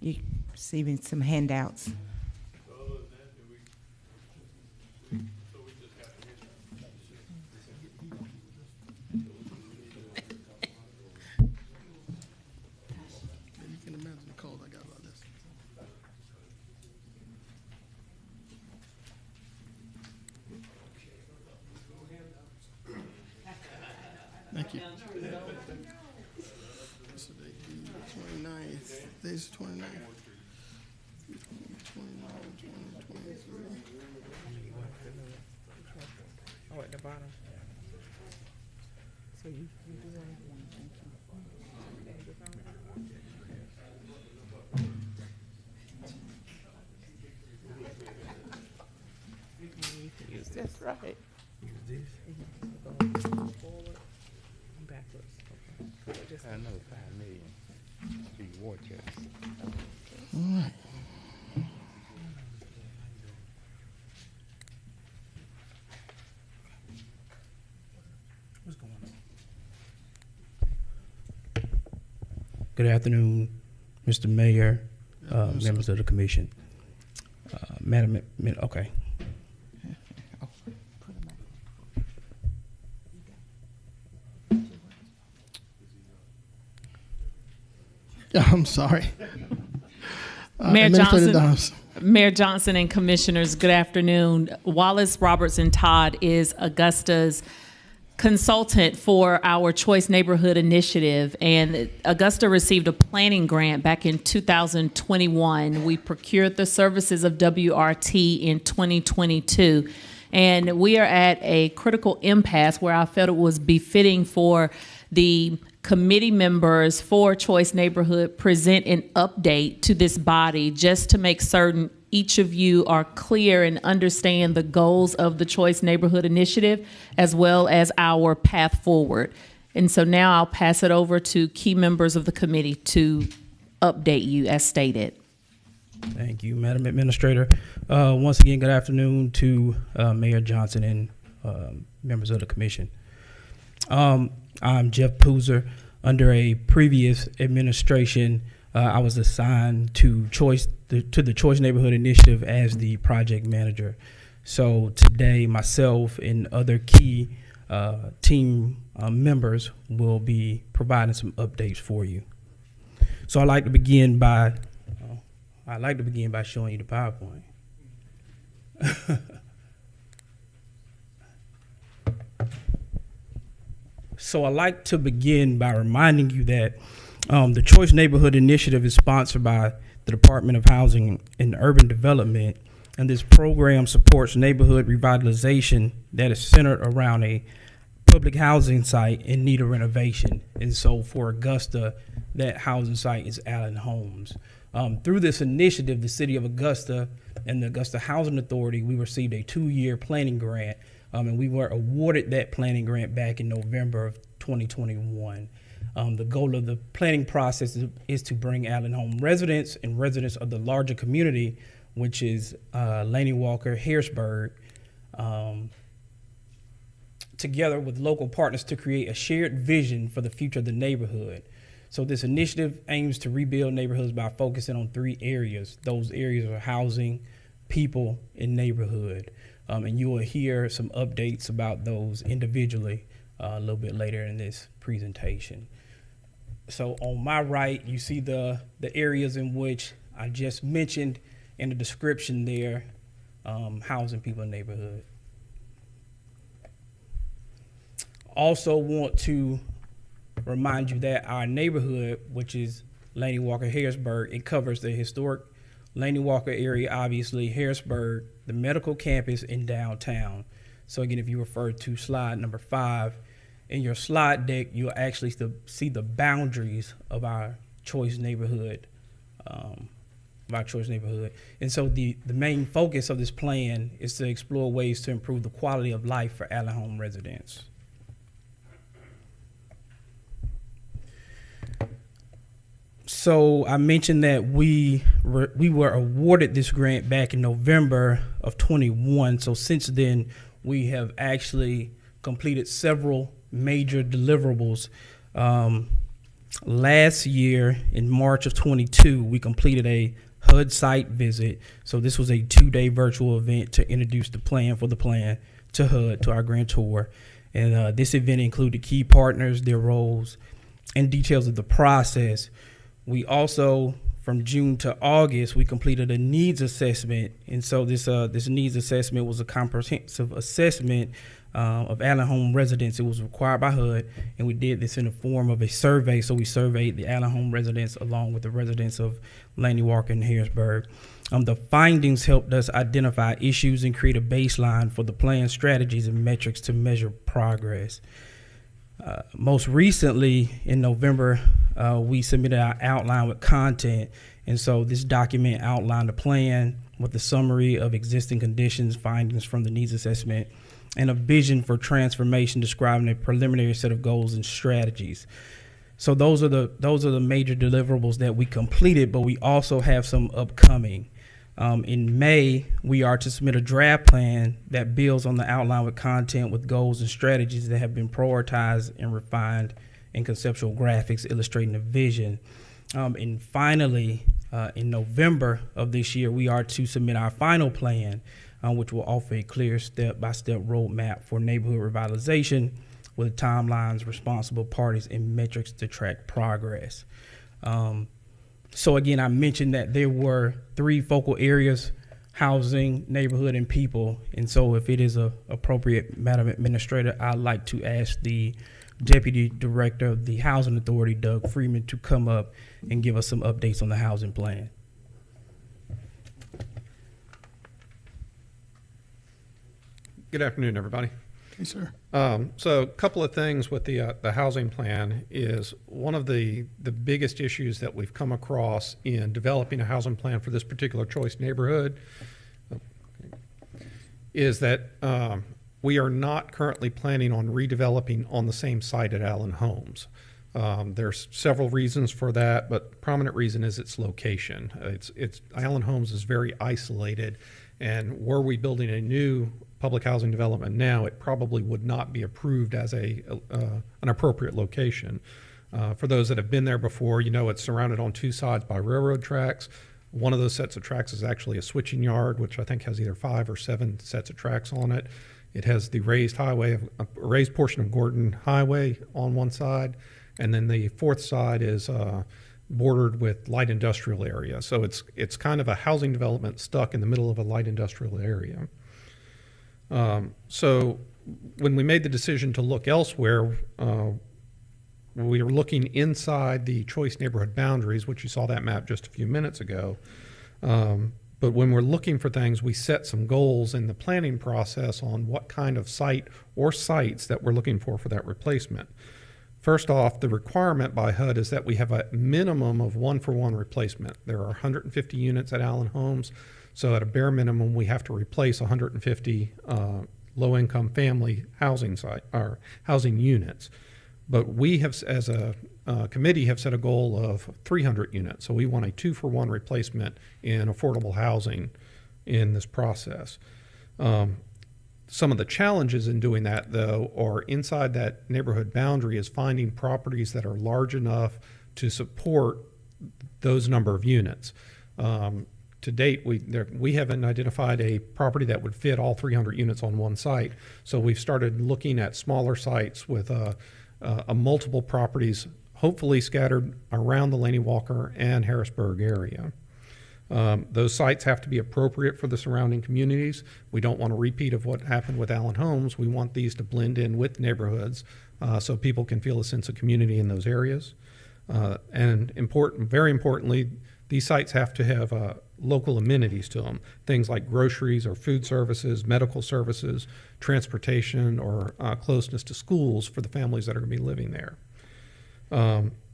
You're receiving some handouts. Thank you. This is the 29th. Today's the 29th. 2023. Oh, at the bottom. So you do one. That's right. I know 5 million. So you war chest. All right. Good afternoon, Mr. Mayor, members of the commission. Madam, okay. I'm sorry. Mayor Administrator Johnson, Dawes. Mayor Johnson and commissioners, good afternoon. Wallace Robertson Todd is Augusta's consultant for our Choice Neighborhood Initiative, and Augusta received a planning grant back in 2021. We procured the services of WRT in 2022, and we are at a critical impasse where I felt it was befitting for the committee members for Choice Neighborhood present an update to this body just to make certain each of you are clear and understand the goals of the Choice Neighborhood Initiative as well as our path forward. And so now I'll pass it over to key members of the committee to update you as stated. Thank you, Madam Administrator. Once again, good afternoon to Mayor Johnson and members of the commission. I'm Jeff Poozer. Under a previous administration, I was assigned to the Choice Neighborhood Initiative as the project manager. So today, myself and other key team members will be providing some updates for you. So I'd like to begin by showing you the PowerPoint. So I'd like to begin by reminding you that the Choice Neighborhood Initiative is sponsored by the Department of Housing and Urban Development, and this program supports neighborhood revitalization that is centered around a public housing site in need of renovation. And so for Augusta, that housing site is Allen Homes. Through this initiative, the City of Augusta and the Augusta Housing Authority, we received a 2-year planning grant, and we were awarded that planning grant back in November of 2021. The goal of the planning process is to bring Allen Home residents and residents of the larger community, which is Laney Walker, Harrisburg, together with local partners to create a shared vision for the future of the neighborhood. So this initiative aims to rebuild neighborhoods by focusing on 3 areas. Those areas are housing, people, and neighborhood. And you will hear some updates about those individually a little bit later in this presentation. So on my right, you see the areas in which I just mentioned in the description there, housing, people, and neighborhood. Also want to remind you that our neighborhood, which is Laney Walker, Harrisburg, it covers the historic Laney Walker area, obviously, Harrisburg, the medical campus, and downtown. So again, if you refer to slide number 5, in your slide deck, you'll actually see the boundaries of our Choice Neighborhood, And so the main focus of this plan is to explore ways to improve the quality of life for Allen Home residents. So I mentioned that we were awarded this grant back in November of 21. So since then, we have actually completed several major deliverables. Last year, in March of 22, we completed a HUD site visit. So this was a 2-day virtual event to introduce the plan to HUD, to our grantor. And this event included key partners, their roles, and details of the process. We also, from June to August, we completed a needs assessment. And so this needs assessment was a comprehensive assessment of Allen Home residents. It was required by HUD, and we did this in the form of a survey. So we surveyed the Allen Home residents along with the residents of Laney Walker and Harrisburg. The findings helped us identify issues and create a baseline for the plan, strategies, and metrics to measure progress. Most recently, in November, we submitted our outline with content, And so this document outlined a plan with a summary of existing conditions, findings from the needs assessment, and a vision for transformation describing a preliminary set of goals and strategies. So those are the major deliverables that we completed, but we also have some upcoming. In May, we are to submit a draft plan that builds on the outline with content with goals and strategies that have been prioritized and refined in conceptual graphics illustrating the vision. And finally, in November of this year, we are to submit our final plan, which will offer a clear step-by-step roadmap for neighborhood revitalization with timelines, responsible parties, and metrics to track progress. So again, I mentioned that there were 3 focal areas: housing, neighborhood, and people. And so if it is appropriate, Madam Administrator, I'd like to ask the Deputy Director of the Housing Authority, Doug Freeman, to come up and give us some updates on the housing plan. Good afternoon, everybody. Hey, sir. So a couple of things with the housing plan is one of the biggest issues that we've come across in developing a housing plan for this particular choice neighborhood is that we are not currently planning on redeveloping on the same site at Allen Homes. There's several reasons for that, but prominent reason is its location. Allen Homes is very isolated, and were we building a new public housing development now, it probably would not be approved as an appropriate location. For those that have been there before, you know it's surrounded on 2 sides by railroad tracks. One of those sets of tracks is actually a switching yard, which I think has either 5 or 7 sets of tracks on it. It has the raised portion of Gordon Highway on one side, and then the 4th side is bordered with light industrial area. So it's kind of a housing development stuck in the middle of a light industrial area. So when we made the decision to look elsewhere, we were looking inside the choice neighborhood boundaries, which you saw that map just a few minutes ago. But when we're looking for things, we set some goals in the planning process on what kind of site or sites that we're looking for that replacement. First off, the requirement by HUD is that we have a minimum of 1-for-1 replacement. There are 150 units at Allen Homes. So at a bare minimum, we have to replace 150 low-income family housing units. But we have, as a committee, have set a goal of 300 units. So we want a 2-for-1 replacement in affordable housing in this process. Some of the challenges in doing that, though, are inside that neighborhood boundary is finding properties that are large enough to support those number of units. To date, we haven't identified a property that would fit all 300 units on one site. So we've started looking at smaller sites with multiple properties, hopefully scattered around the Laney Walker and Harrisburg area. Those sites have to be appropriate for the surrounding communities. We don't want a repeat of what happened with Allen Homes. We want these to blend in with neighborhoods so people can feel a sense of community in those areas. And very importantly, these sites have to have local amenities to them, things like groceries or food services, medical services, transportation, or closeness to schools for the families that are going to be living there.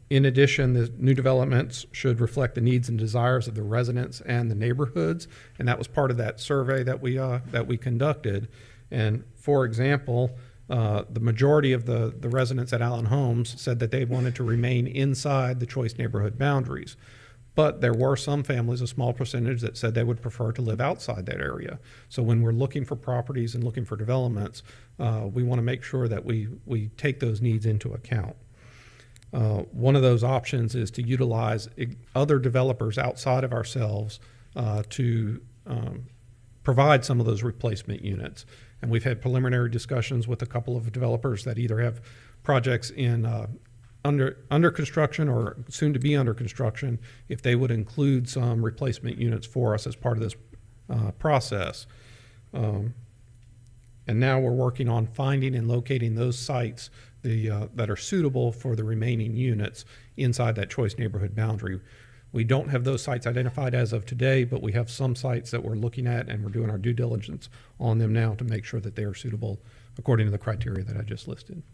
In addition, the new developments should reflect the needs and desires of the residents and the neighborhoods, and that was part of that survey that we conducted. And for example, the majority of the residents at Allen Homes said that they wanted to remain inside the choice neighborhood boundaries. But there were some families, a small percentage, that said they would prefer to live outside that area. So when we're looking for properties and looking for developments, we want to make sure that we take those needs into account. One of those options is to utilize other developers outside of ourselves to provide some of those replacement units. And we've had preliminary discussions with a couple of developers that either have projects in under construction or soon to be under construction, if they would include some replacement units for us as part of this process. And now we're working on finding and locating those sites that are suitable for the remaining units inside that choice neighborhood boundary. We don't have those sites identified as of today, but we have some sites that we're looking at, and we're doing our due diligence on them now to make sure that they are suitable according to the criteria that I just listed.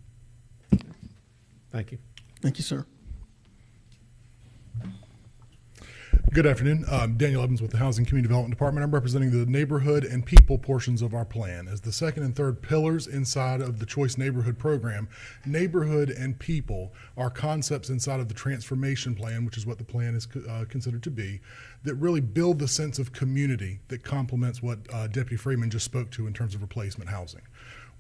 Thank you. Thank you, sir. Good afternoon. Daniel Evans with the Housing Community Development Department. I'm representing the neighborhood and people portions of our plan. As the second and third pillars inside of the Choice Neighborhood Program, neighborhood and people are concepts inside of the transformation plan, which is what the plan is considered to be, that really build the sense of community that complements what Deputy Freeman just spoke to in terms of replacement housing.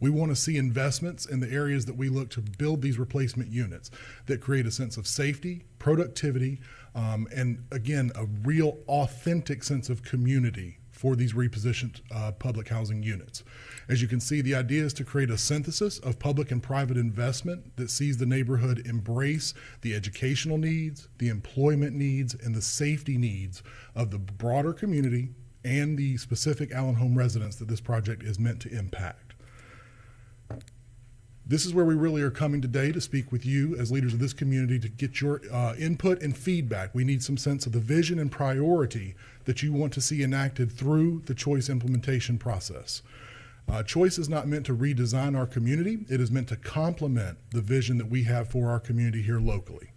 We want to see investments in the areas that we look to build these replacement units that create a sense of safety, productivity, and again, a real authentic sense of community for these repositioned public housing units. As you can see, the idea is to create a synthesis of public and private investment that sees the neighborhood embrace the educational needs, the employment needs, and the safety needs of the broader community and the specific Allen Home residents that this project is meant to impact. This is where we really are coming today to speak with you as leaders of this community to get your input and feedback. We need some sense of the vision and priority that you want to see enacted through the Choice implementation process. Choice is not meant to redesign our community. It is meant to complement the vision that we have for our community here locally.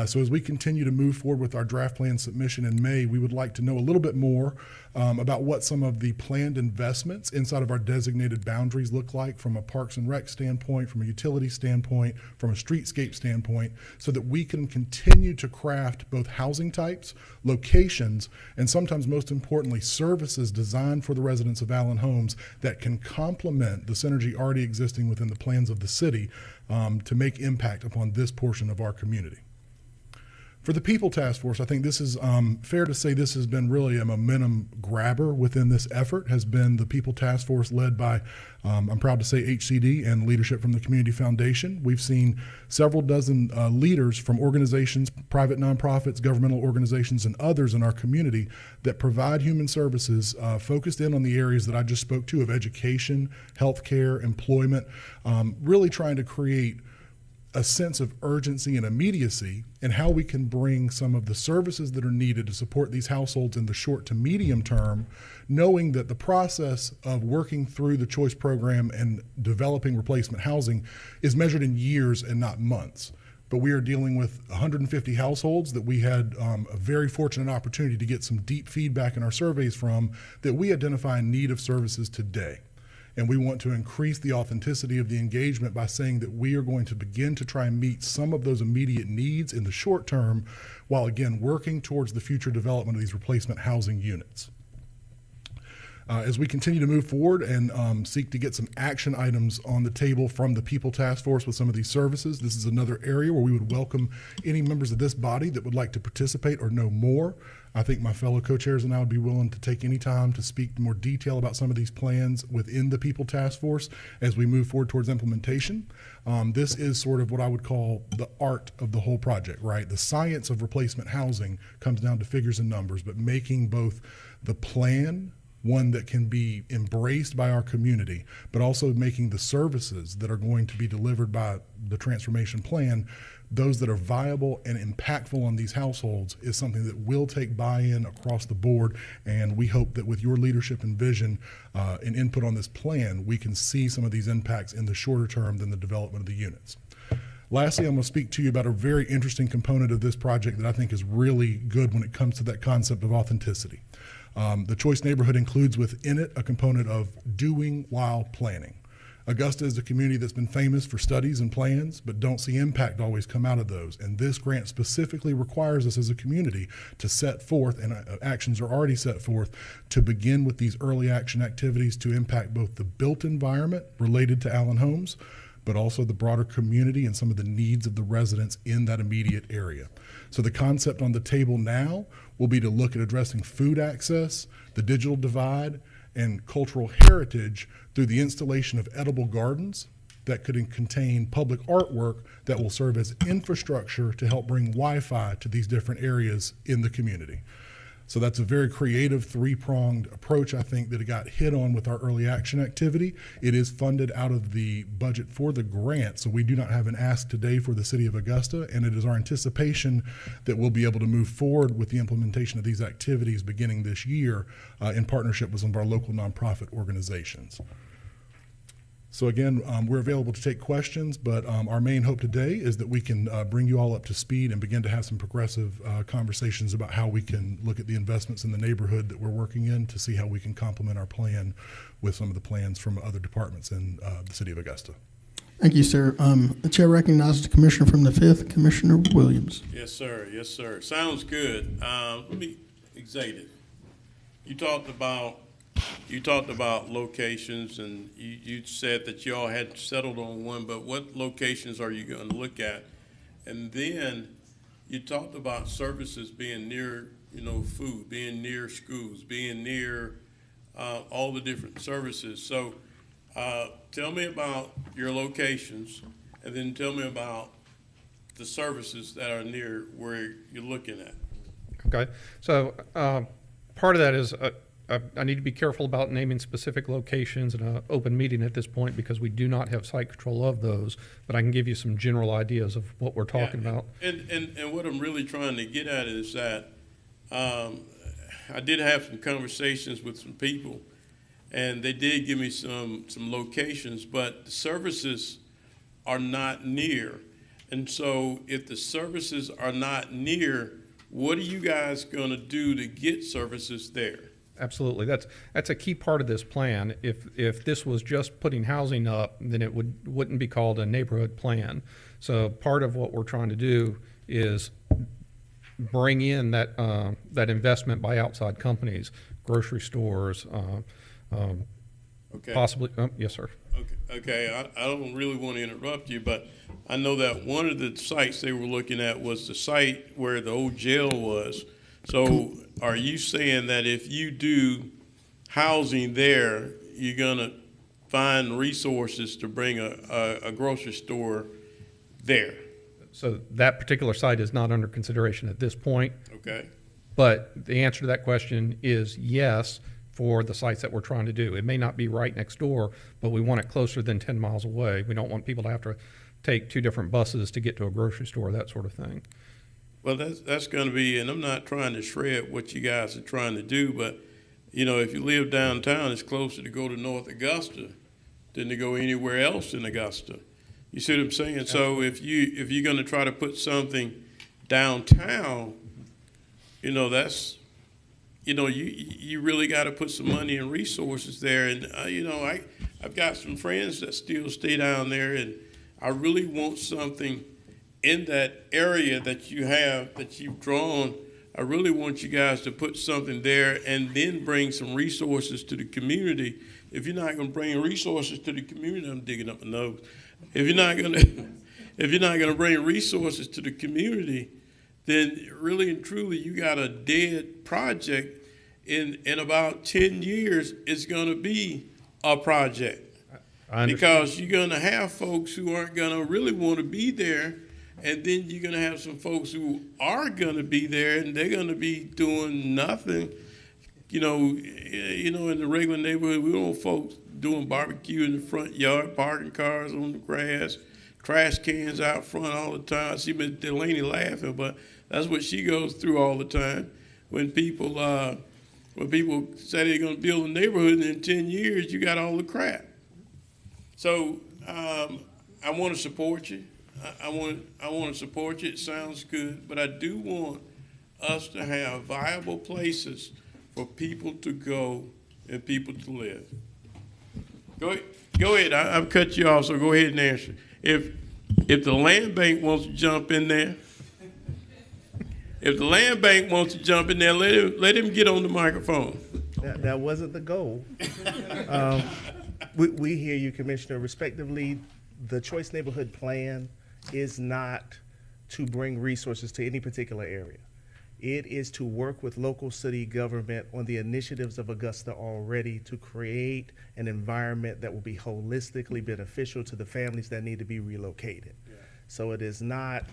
So as we continue to move forward with our draft plan submission in May, we would like to know a little bit more about what some of the planned investments inside of our designated boundaries look like from a Parks and Rec standpoint, from a utility standpoint, from a streetscape standpoint, so that we can continue to craft both housing types, locations, and sometimes most importantly, services designed for the residents of Allen Homes that can complement the synergy already existing within the plans of the city to make impact upon this portion of our community. For the People Task Force, I think this is fair to say this has been really a momentum grabber within this effort, has been the People Task Force led by, I'm proud to say, HCD and leadership from the Community Foundation. We've seen several dozen leaders from organizations, private nonprofits, governmental organizations, and others in our community that provide human services focused in on the areas that I just spoke to of education, healthcare, employment, really trying to create a sense of urgency and immediacy and how we can bring some of the services that are needed to support these households in the short to medium term, knowing that the process of working through the Choice program and developing replacement housing is measured in years and not months. But we are dealing with 150 households that we had a very fortunate opportunity to get some deep feedback in our surveys from that we identify in need of services today. And we want to increase the authenticity of the engagement by saying that we are going to begin to try and meet some of those immediate needs in the short term, while again working towards the future development of these replacement housing units. As we continue to move forward and seek to get some action items on the table from the People Task Force with some of these services, this is another area where we would welcome any members of this body that would like to participate or know more. I think my fellow co-chairs and I would be willing to take any time to speak in more detail about some of these plans within the People Task Force as we move forward towards implementation. This is sort of what I would call the art of the whole project, right? The science of replacement housing comes down to figures and numbers, but making both the plan one that can be embraced by our community, but also making the services that are going to be delivered by the transformation plan, those that are viable and impactful on these households, is something that will take buy-in across the board. And we hope that with your leadership and vision and input on this plan, we can see some of these impacts in the shorter term than the development of the units. Lastly, I'm going to speak to you about a very interesting component of this project that I think is really good when it comes to that concept of authenticity. The Choice neighborhood includes within it a component of doing while planning. Augusta is a community that's been famous for studies and plans, but don't see impact always come out of those. And this grant specifically requires us as a community to set forth, and actions are already set forth, to begin with these early action activities to impact both the built environment related to Allen Homes, but also the broader community and some of the needs of the residents in that immediate area. So the concept on the table now will be to look at addressing food access, the digital divide, and cultural heritage through the installation of edible gardens that could contain public artwork that will serve as infrastructure to help bring Wi-Fi to these different areas in the community. So that's a very creative three-pronged approach, I think, that it got hit on with our early action activity. It is funded out of the budget for the grant, so we do not have an ask today for the city of Augusta, and it is our anticipation that we'll be able to move forward with the implementation of these activities beginning this year in partnership with some of our local nonprofit organizations. So again, we're available to take questions, but our main hope today is that we can bring you all up to speed and begin to have some progressive conversations about how we can look at the investments in the neighborhood that we're working in to see how we can complement our plan with some of the plans from other departments in the city of Augusta. Thank you, sir. The chair recognizes the commissioner from the 5th, Commissioner Williams. Yes, sir. Yes, sir. Sounds good. Let me, Executive, you talked about locations, and you said that you all had settled on one, but what locations are you going to look at? And then you talked about services being near, food, being near schools, being near all the different services. So tell me about your locations, and then tell me about the services that are near where you're looking at. Okay, so part of that is I need to be careful about naming specific locations in an open meeting at this point because we do not have site control of those, but I can give you some general ideas of what we're talking about. And what I'm really trying to get at is that I did have some conversations with some people, and they did give me some locations, but the services are not near. And so if the services are not near, what are you guys going to do to get services there? Absolutely. That's a key part of this plan. If this was just putting housing up, then it wouldn't be called a neighborhood plan. So part of what we're trying to do is bring in that investment by outside companies, grocery stores, Okay. possibly. Yes, sir. Okay. I don't really want to interrupt you, but I know that one of the sites they were looking at was the site where the old jail was. So are you saying that if you do housing there, you're going to find resources to bring a grocery store there? So that particular site is not under consideration at this point. Okay. But the answer to that question is yes for the sites that we're trying to do. It may not be right next door, but we want it closer than 10 miles away. We don't want people to have to take 2 different buses to get to a grocery store, that sort of thing. Well, that's going to be, and I'm not trying to shred what you guys are trying to do, but, if you live downtown, it's closer to go to North Augusta than to go anywhere else in Augusta. You see what I'm saying? So if you're going to try to put something downtown, that's, you really got to put some money and resources there. And, I've got some friends that still stay down there, and I really want something in that area that you've drawn. I really want you guys to put something there and then bring some resources to the community. If you're not going to bring resources to the community, I'm digging up my nose. If you're not going to bring resources to the community, then really and truly you got a dead project. In about 10 years, it's going to be a project. Because you're going to have folks who aren't going to really want to be there. And then you're going to have some folks who are going to be there, and they're going to be doing nothing. In the regular neighborhood, we don't want folks doing barbecue in the front yard, parking cars on the grass, trash cans out front all the time. I see Ms. Delaney laughing, but that's what she goes through all the time. When people say they're going to build a neighborhood, and in 10 years, you got all the crap. So I want to support you. I want to support you. It sounds good, but I do want us to have viable places for people to go and people to live. Go ahead. I've cut you off, so go ahead and answer. If the land bank wants to jump in there, let him get on the microphone. That wasn't the goal. We hear you, Commissioner. Respectively, the Choice Neighborhood Plan is not to bring resources to any particular area. It is to work with local city government on the initiatives of Augusta already to create an environment that will be holistically beneficial to the families that need to be relocated. Yeah. So it is not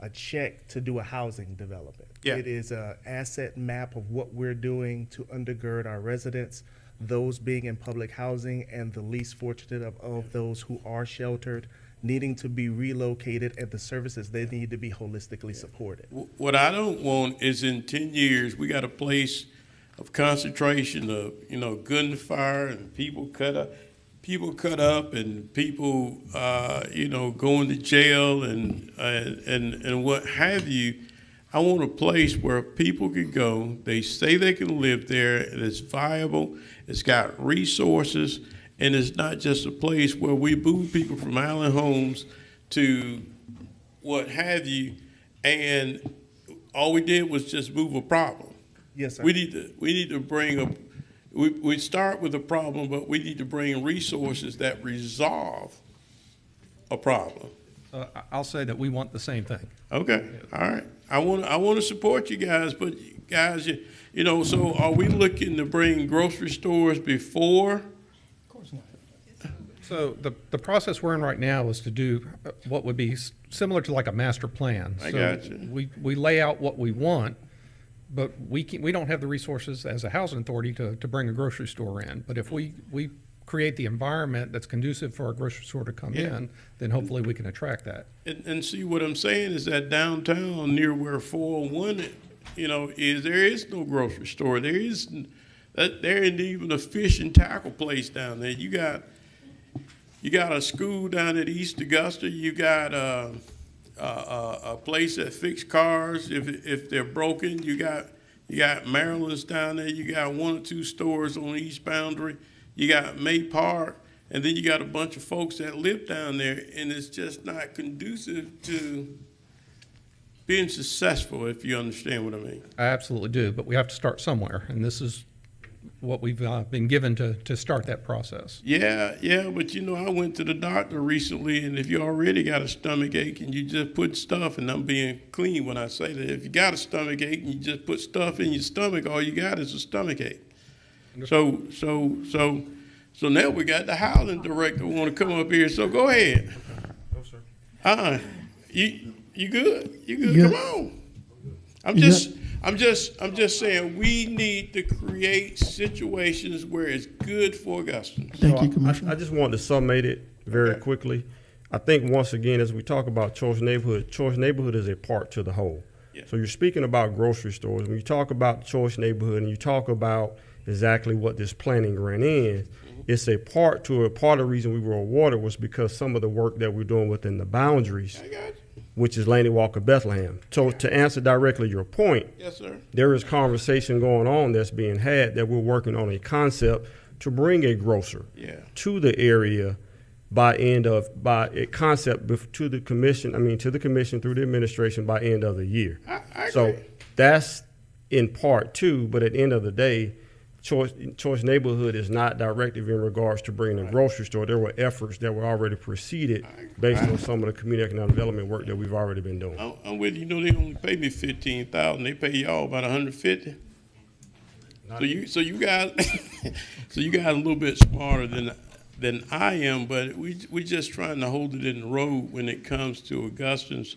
a check to do a housing development. Yeah. It is an asset map of what we're doing to undergird our residents, those being in public housing and the least fortunate of those who are sheltered, needing to be relocated, and the services they need to be holistically supported. What I don't want is in 10 years, we got a place of concentration of, gunfire and people people cut up and people, going to jail and what have you. I want a place where people can go, they say they can live there, and it's viable, it's got resources, and it's not just a place where we move people from Allen Homes to what have you, and all we did was just move a problem. Yes, sir. We need to bring we start with a problem, but we need to bring resources that resolve a problem. I'll say that we want the same thing. Okay, all right. I want to support you guys, but guys, so are we looking to bring grocery stores before? Of course not. So the process we're in right now is to do what would be similar to like a master plan. I got you. We lay out what we want, but we don't have the resources as a housing authority to bring a grocery store in. But if we create the environment that's conducive for our grocery store to come in, then hopefully we can attract that. And see, what I'm saying is that downtown near where 401, there is no grocery store. There isn't even a fish and tackle place down there. You got a school down at East Augusta. You got a place that fix cars if they're broken. You got Maryland's down there. You got 1 or 2 stores on the East Boundary. You got May Park, and then you got a bunch of folks that live down there, and it's just not conducive to being successful, if you understand what I mean. I absolutely do, but we have to start somewhere, and this is what we've been given to start that process. Yeah, but I went to the doctor recently, and if you already got a stomach ache and you just put stuff, and I'm being clean when I say that, if you got a stomach ache and you just put stuff in your stomach, all you got is a stomach ache. So now we got the housing director want to come up here. So go ahead. No, sir. You good? You good? Come on. I'm just saying we need to create situations where it's good for Augustans. Thank you, Commissioner. I just wanted to summate it very quickly. I think once again, as we talk about choice neighborhood is a part to the whole. Yeah. So you're speaking about grocery stores. When you talk about choice neighborhood and you talk about exactly what this planning grant is, it's a part of the reason we were awarded was because some of the work that we're doing within the boundaries, which is Laney Walker Bethlehem. So to answer directly your point, yes, sir. There is conversation going on that's being had that we're working on a concept to bring a grocer to the area by a concept to the commission through the administration by end of the year. I so agree. That's in part two, but at the end of the day, Choice neighborhood is not directive in regards to bringing a grocery store. There were efforts that were already preceded based on some of the community economic development work that we've already been doing. I'm with you. They only pay me $15,000. They pay y'all about $150. So you guys, a little bit smarter than I am, but we just trying to hold it in the road when it comes to Augustans.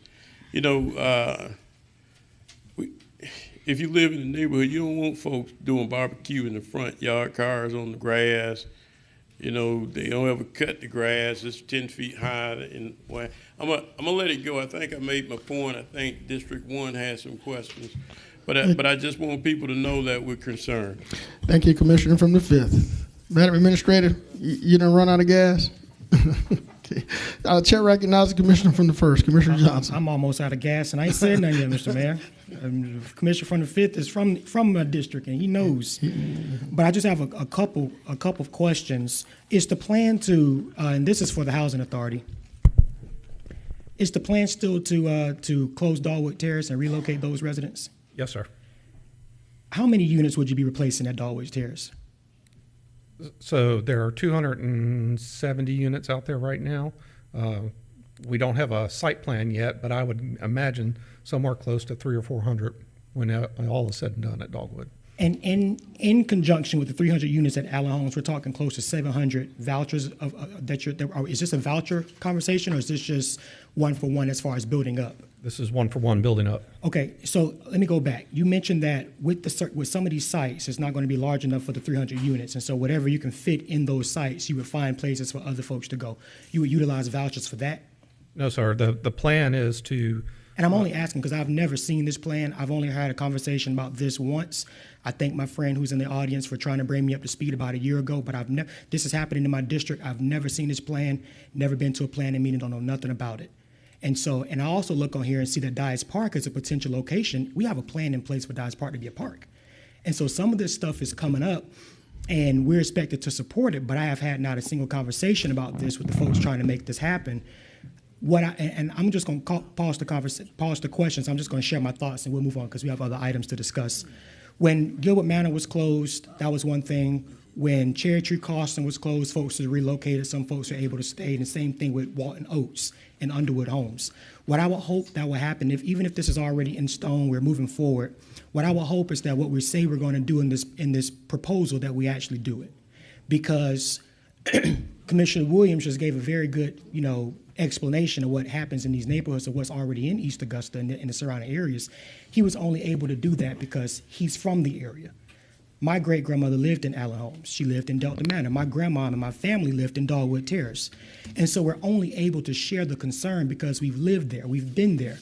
If you live in the neighborhood, you don't want folks doing barbecue in the front yard, cars on the grass. They don't ever cut the grass. It's 10 feet high. And I'm gonna let it go. I think I made my point. I think District 1 has some questions, but I just want people to know that we're concerned. Thank you, Commissioner from the 5th. Madam Administrator, you done run out of gas? Okay. Chair recognizes the Commissioner from the 1st, Commissioner Johnson. I'm almost out of gas, and I ain't said nothing yet, Mr. Mayor. Commissioner from the 5th is from my district, and he knows. But I just have a couple of questions. Is the plan to, and this is for the Housing Authority, is the plan still to close Dogwood Terrace and relocate those residents? Yes, sir. How many units would you be replacing at Dogwood Terrace? So there are 270 units out there right now. We don't have a site plan yet, but I would imagine somewhere close to 300 or 400 when all is said and done at Dogwood. And in conjunction with the 300 units at Allen Homes, we're talking close to 700 vouchers is this a voucher conversation, or is this just one for one as far as building up? This is one for one building up. Okay, so let me go back. You mentioned that with some of these sites, it's not going to be large enough for the 300 units, and so whatever you can fit in those sites, you would find places for other folks to go. You would utilize vouchers for that? No, sir. The plan is to And I'm only asking because I've never seen this plan. I've only had a conversation about this once. I thank my friend who's in the audience for trying to bring me up to speed about a year ago, but this is happening in my district. I've never seen this plan, never been to a planning meeting, don't know nothing about it. And I also look on here and see that Dyes Park is a potential location. We have a plan in place for Dyes Park to be a park. And so some of this stuff is coming up, and we're expected to support it, but I have had not a single conversation about this with the folks trying to make this happen. And I'm just going to pause the questions. I'm just going to share my thoughts, and we'll move on because we have other items to discuss. When Gilbert Manor was closed, that was one thing. When Cherry Tree Crossing was closed, folks were relocated. Some folks were able to stay. And the same thing with Walton Oaks and Underwood Homes. What I would hope that will happen, even if this is already in stone, we're moving forward. What I would hope is that what we say we're going to do in this proposal, that we actually do it, because Commissioner Williams just gave a very good, explanation of what happens in these neighborhoods of what's already in East Augusta and in the surrounding areas. He was only able to do that because he's from the area. My great-grandmother lived in Allen Homes. She lived in Delta Manor. My grandma and my family lived in Dogwood Terrace. And so we're only able to share the concern because we've lived there, we've been there.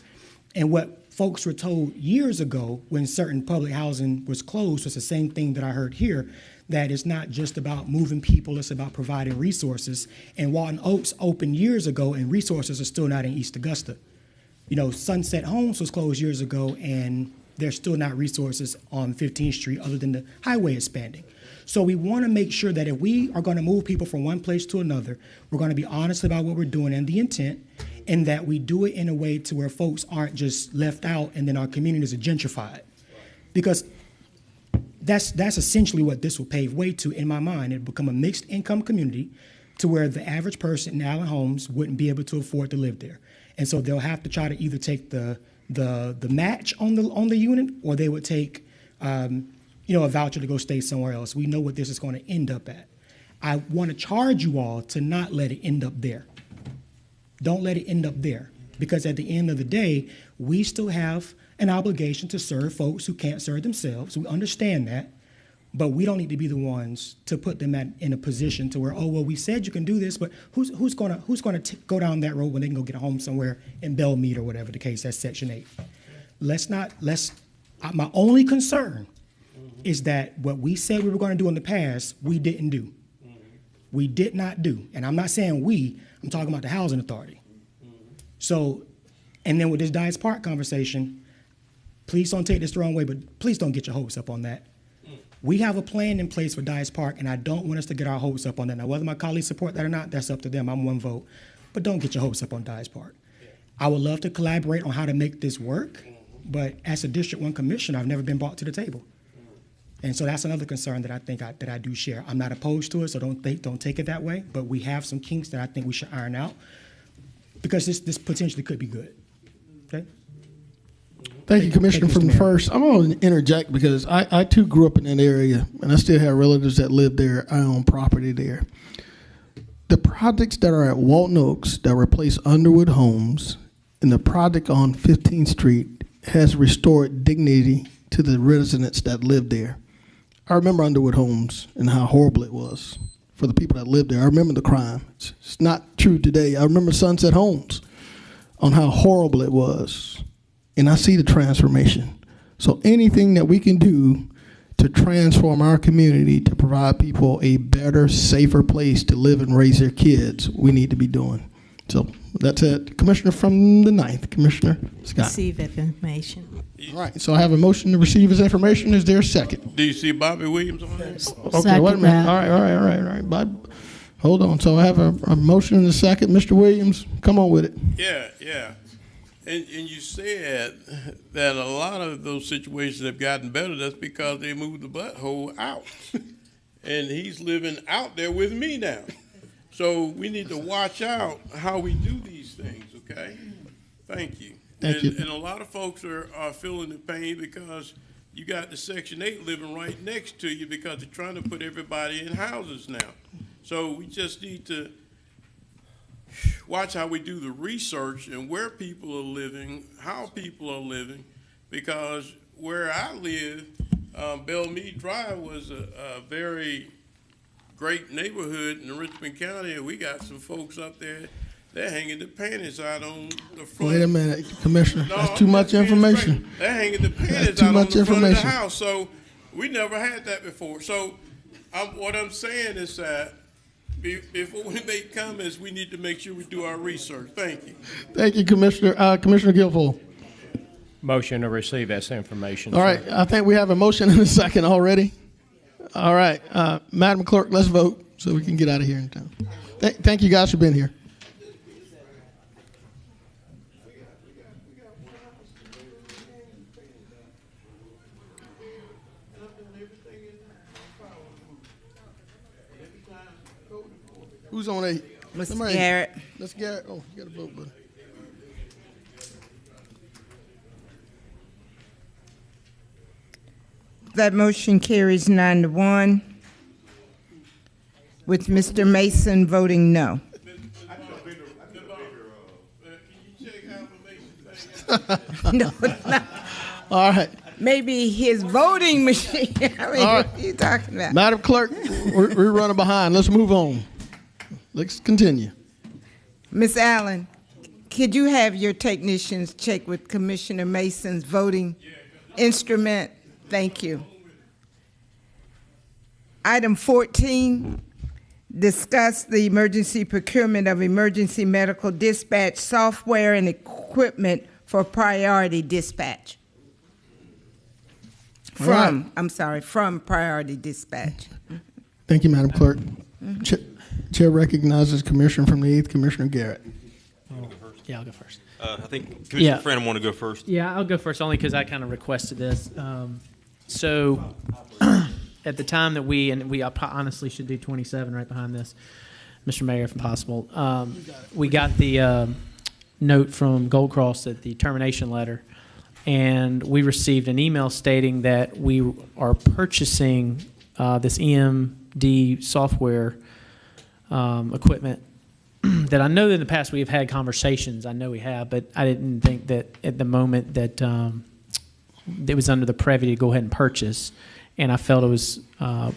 And what folks were told years ago when certain public housing was closed was the same thing that I heard here, that it's not just about moving people, it's about providing resources. And Walton Oaks opened years ago, and resources are still not in East Augusta. Sunset Homes was closed years ago, and there's still not resources on 15th Street other than the highway expanding. So we want to make sure that if we are going to move people from one place to another, we're going to be honest about what we're doing and the intent, and that we do it in a way to where folks aren't just left out and then our communities are gentrified. Because that's essentially what this will pave way to, in my mind. It'll become a mixed income community to where the average person in Allen Homes wouldn't be able to afford to live there. And so they'll have to try to either take the match on the unit, or they would take a voucher to go stay somewhere else. We know what this is going to end up at. I want to charge you all to not let it end up there. Don't let it end up there, because at the end of the day, we still have an obligation to serve folks who can't serve themselves. We understand that, but we don't need to be the ones to put them in a position to where, we said you can do this, but who's going to go down that road when they can go get a home somewhere in Belmead or whatever the case? That's Section 8. My only concern is that what we said we were going to do in the past, we didn't do. We did not do. And I'm not saying we, I'm talking about the Housing Authority. So, and then with this Dyes Park conversation, please don't take this the wrong way, but please don't get your hopes up on that. We have a plan in place for Dyes Park, and I don't want us to get our hopes up on that. Now, whether my colleagues support that or not, that's up to them. I'm one vote. But don't get your hopes up on Dyes Park. I would love to collaborate on how to make this work, but as a District 1 Commissioner, I've never been brought to the table. And so that's another concern that I think that I do share. I'm not opposed to it, so don't take it that way, but we have some kinks that I think we should iron out, because this potentially could be good. Okay? Thank you, Commissioner, from the first. I'm going to interject because I too grew up in that area, and I still have relatives that live there. I own property there. The projects that are at Walton Oaks that replace Underwood Homes and the project on 15th Street has restored dignity to the residents that live there. I remember Underwood Homes and how horrible it was for the people that lived there. I remember the crime. It's not true today. I remember Sunset Homes on how horrible it was. And I see the transformation. So anything that we can do to transform our community to provide people a better, safer place to live and raise their kids, we need to be doing. So that's it. Commissioner from the 9th, Commissioner Scott. Receive information. All right, so I have a motion to receive his information. Is there a second? Do you see Bobby Williams on there? Okay, wait a minute. All right. Bob, hold on. So I have a motion and a second. Mr. Williams, come on with it. Yeah. And you said that a lot of those situations have gotten better. That's because they moved the butthole out. And he's living out there with me now. So we need to watch out how we do these things, okay? Thank you. Thank you. And a lot of folks are feeling the pain because you got the Section 8 living right next to you because they're trying to put everybody in houses now. So we just need to watch how we do the research and where people are living, how people are living, because where I live, Belmead Drive was a very great neighborhood in Richmond County, and we got some folks up there they're hanging the panties out on the front. Wait a minute, Commissioner. No, That's too much information. They're hanging the panties That's too out on much the front of the information. house. So we never had that before. So what I'm saying is that before we make comments, we need to make sure we do our research. Thank you. Thank you, Commissioner. Commissioner Guilfoyle. Motion to receive this information. All right, I think we have a motion and a second already. All right, Madam Clerk, let's vote so we can get out of here in time. Thank you guys for being here. Who's on 8? Mr. Garrett. Mr. Garrett. Oh, you got a vote, buddy. That motion carries 9-1, with Mr. Mason voting no. No, it's not. All right. Maybe his voting machine. I mean, All right. what are you talking about? Madam Clerk, we're running behind. Let's move on. Let's continue. Ms. Allen, could you have your technicians check with Commissioner Mason's voting instrument? Thank you. Item 14, discuss the emergency procurement of emergency medical dispatch software and equipment for priority dispatch. From priority dispatch. Thank you, Madam Clerk. Chair recognizes Commissioner from the 8th, Commissioner Garrett. Yeah, I'll go first. I think Commissioner Frannon want to go first. Yeah, I'll go first only because I kind of requested this. So at the time that we honestly should do 27 right behind this, Mr. Mayor, if possible. We got the note from Gold Cross at the termination letter, and we received an email stating that we are purchasing this EMD software equipment that I know that in the past we have had conversations. I know we have, but I didn't think that at the moment that it was under the privy to go ahead and purchase. And I felt it was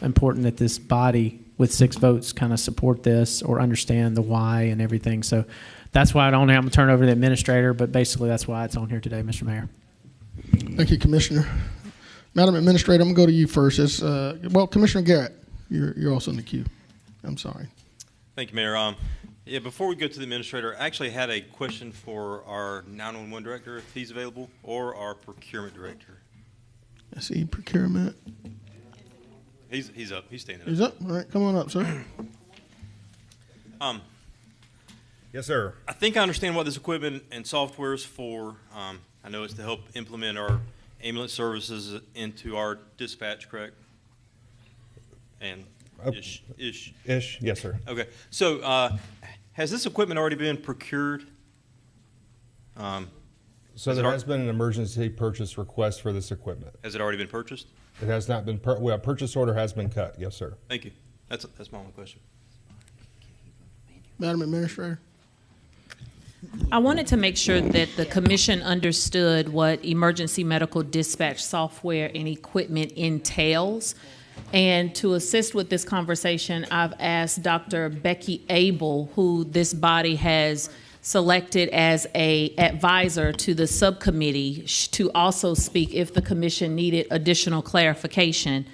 important that this body with 6 votes kind of support this or understand the why and everything. So that's why I'm going to turn it over to the administrator, but basically that's why it's on here today, Mr. Mayor. Thank you, Commissioner. Madam Administrator, I'm going to go to you first. Well, Commissioner Garrett, you're also in the queue. I'm sorry. Thank you, Mayor. Yeah, before we go to the administrator, I actually had a question for our 911 director, if he's available, or our procurement director. I see procurement. He's up. He's standing up. He's up. All right, come on up, sir. Yes, sir. I think I understand what this equipment and software is for. I know it's to help implement our ambulance services into our dispatch, correct? And ish. Ish, yes, sir. Okay. So has this equipment already been procured? So there has been an emergency purchase request for this equipment. Has it already been purchased? It has not been, well, a purchase order has been cut, yes, sir. Thank you. That's my only question. Madam Administrator. I wanted to make sure that the commission understood what emergency medical dispatch software and equipment entails. And to assist with this conversation, I've asked Dr. Becky Abel, who this body has selected as an advisor to the subcommittee, to also speak if the commission needed additional clarification.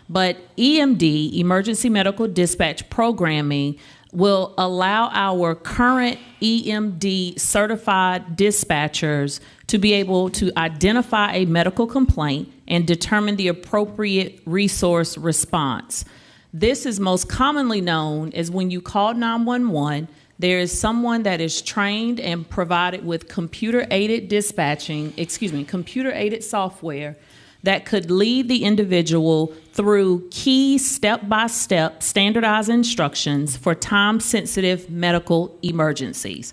But EMD, Emergency Medical Dispatch Programming, will allow our current EMD certified dispatchers to be able to identify a medical complaint and determine the appropriate resource response. This is most commonly known as when you call 911, there is someone that is trained and provided with computer-aided computer-aided software that could lead the individual through key step-by-step standardized instructions for time-sensitive medical emergencies.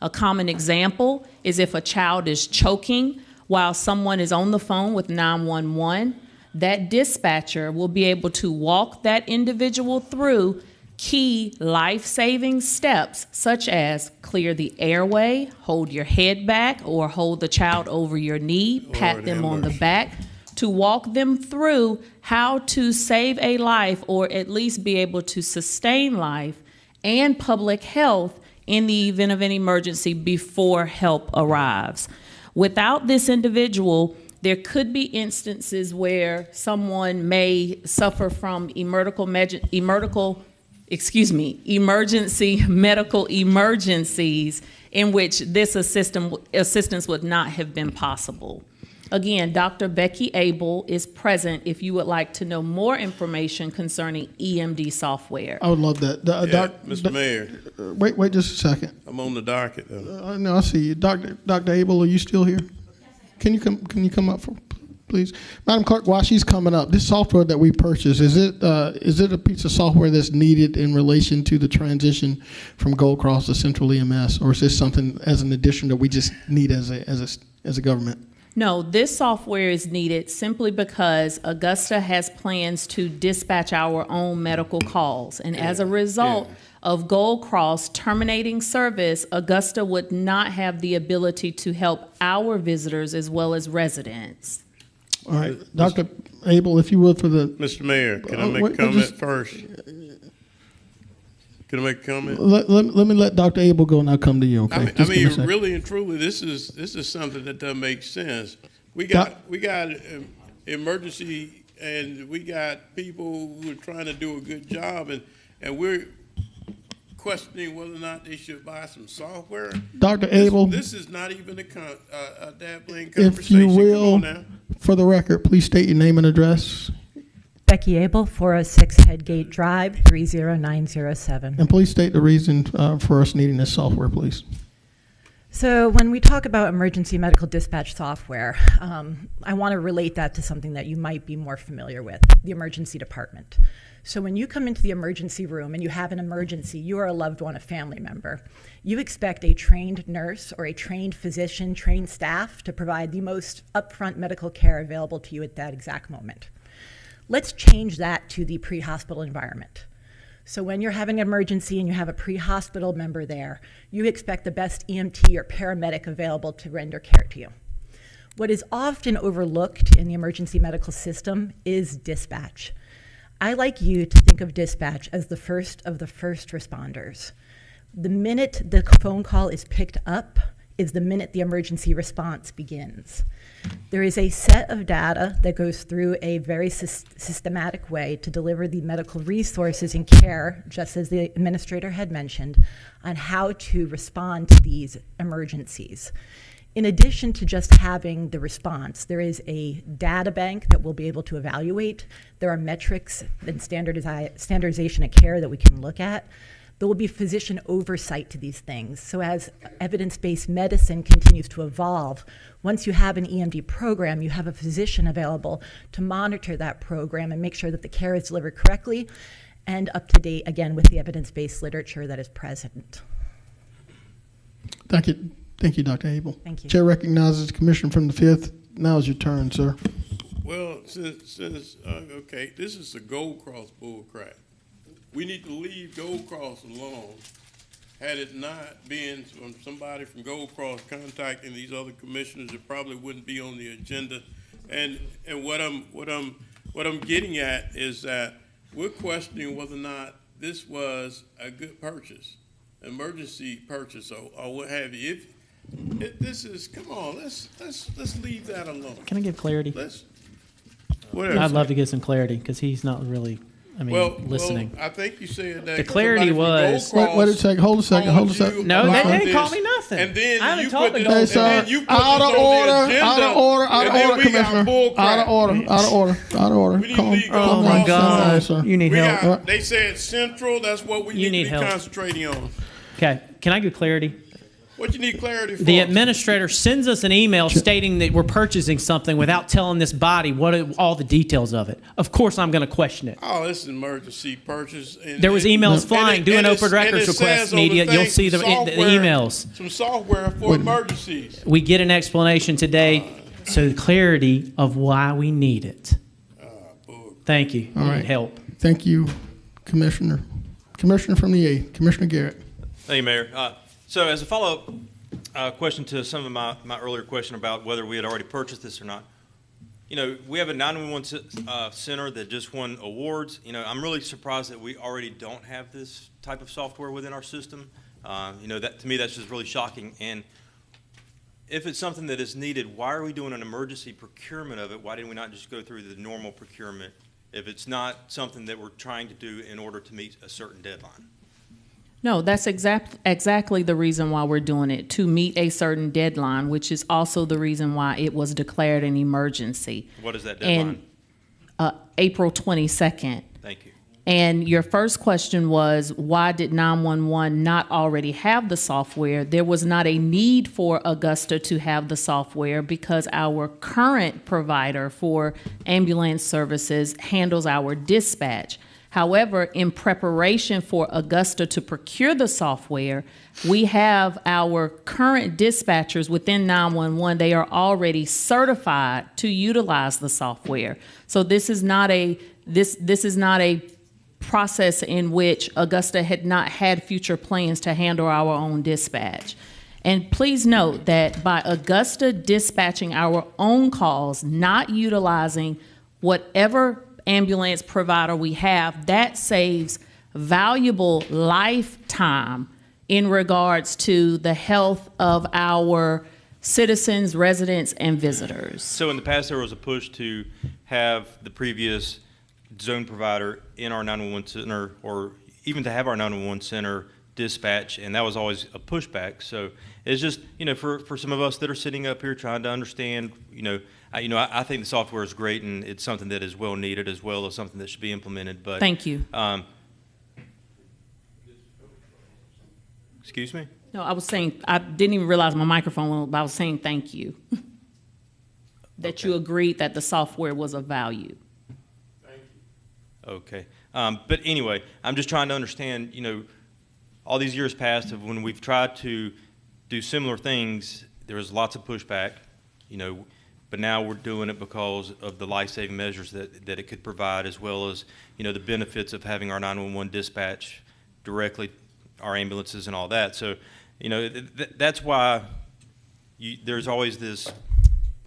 A common example is if a child is choking while someone is on the phone with 911, that dispatcher will be able to walk that individual through key life-saving steps such as clear the airway, hold your head back, or hold the child over your knee, pat them on the back, to walk them through how to save a life or at least be able to sustain life and public health in the event of an emergency before help arrives. Without this individual, there could be instances where someone may suffer from emergency medical emergencies in which this assistance would not have been possible. Again, Dr. Becky Abel is present if you would like to know more information concerning EMD software. I would love that. Mr. Mayor. Wait just a second. I'm on the docket, though. No, I see you. Dr. Abel, are you still here? Can you come up, please? Madam Clerk, while she's coming up, this software that we purchased, is it a piece of software that's needed in relation to the transition from Gold Cross to Central EMS, or is this something as an addition that we just need as a government? No, this software is needed simply because Augusta has plans to dispatch our own medical calls. And as a result of Gold Cross terminating service, Augusta would not have the ability to help our visitors as well as residents. All right, Dr. Abel, if you will, for the... Mr. Mayor, can I make a comment first? Can I make a comment? Let me let Dr. Abel go and I'll come to you, okay? I mean really and truly, this is something that doesn't make sense. We got emergency, and we got people who are trying to do a good job, and we're questioning whether or not they should buy some software. Dr. Abel, this is not even a dabbling conversation. If you will, for the record, please state your name and address. Becky Abel, 406 Headgate Drive, 30907. And please state the reason for us needing this software, please. So when we talk about emergency medical dispatch software, I want to relate that to something that you might be more familiar with, the emergency department. So when you come into the emergency room and you have an emergency, you are a loved one, a family member, you expect a trained nurse or a trained physician, trained staff to provide the most upfront medical care available to you at that exact moment. Let's change that to the pre-hospital environment. So when you're having an emergency and you have a pre-hospital member there, you expect the best EMT or paramedic available to render care to you. What is often overlooked in the emergency medical system is dispatch. I like you to think of dispatch as the first of the first responders. The minute the phone call is picked up is the minute the emergency response begins. There is a set of data that goes through a very systematic way to deliver the medical resources and care, just as the administrator had mentioned, on how to respond to these emergencies. In addition to just having the response, there is a data bank that we'll be able to evaluate. There are metrics and standardization of care that we can look at. There will be physician oversight to these things. So as evidence-based medicine continues to evolve, once you have an EMD program, you have a physician available to monitor that program and make sure that the care is delivered correctly and up to date, again, with the evidence-based literature that is present. Thank you. Thank you, Dr. Abel. Thank you. Chair recognizes the Commissioner from the 5th. Now is your turn, sir. Well, since okay, this is the Gold Cross bull crap. We need to leave Gold Cross alone. Had it not been from somebody from Gold Cross contacting these other commissioners, it probably wouldn't be on the agenda. And what I'm getting at is that we're questioning whether or not this was a good purchase, emergency purchase, or what have you. If this is, come on, let's leave that alone. Can I give clarity? Whatever. I'd love to get some clarity because he's not really. Listening. Well, I think you said that the clarity was. Wait a second. Hold a second. No, they didn't call me nothing. And then I haven't you told put me this, Out of order, Commissioner. Out of order. Oh my God, you need help. They said central. That's what we need to be concentrating on. Okay, can I get clarity? What you need clarity for? The administrator sends us an email stating that we're purchasing something without telling this body what all the details of it. Of course, I'm going to question it. Oh, this is an emergency purchase. There was emails flying, doing open records requests, media. You'll see the emails. Some software for emergencies. We get an explanation today, so the clarity of why we need it. Thank you. All right. Help. Thank you, Commissioner. Commissioner from the 8th, Commissioner Garrett. Thank you, Mayor. So as a follow-up question to some of my earlier question about whether we had already purchased this or not, we have a 911 center that just won awards. I'm really surprised that we already don't have this type of software within our system. That to me, that's just really shocking. And if it's something that is needed, why are we doing an emergency procurement of it? Why didn't we not just go through the normal procurement if it's not something that we're trying to do in order to meet a certain deadline? No, that's exactly the reason why we're doing it, to meet a certain deadline, which is also the reason why it was declared an emergency. What is that deadline? And April 22nd. Thank you. And your first question was, why did 911 not already have the software? There was not a need for Augusta to have the software because our current provider for ambulance services handles our dispatch. However, in preparation for Augusta to procure the software, we have our current dispatchers within 911. They are already certified to utilize the software. So this is not a process in which Augusta had not had future plans to handle our own dispatch. And please note that by Augusta dispatching our own calls, not utilizing whatever ambulance provider we have, that saves valuable lifetime in regards to the health of our citizens, residents, and visitors. So in the past, there was a push to have the previous zone provider in our 911 center, or even to have our 911 center dispatch, and that was always a pushback. So it's just, for some of us that are sitting up here trying to understand, I think the software is great, and it's something that is well needed as well as something that should be implemented. But thank you. Excuse me? No, I was saying, I didn't even realize my microphone went on, but I was saying thank you. That you agreed that the software was of value. Okay. But anyway, I'm just trying to understand, all these years past of when we've tried to do similar things, there was lots of pushback, but now we're doing it because of the life-saving measures that it could provide, as well as, the benefits of having our 911 dispatch directly, our ambulances and all that. So, that's why there's always this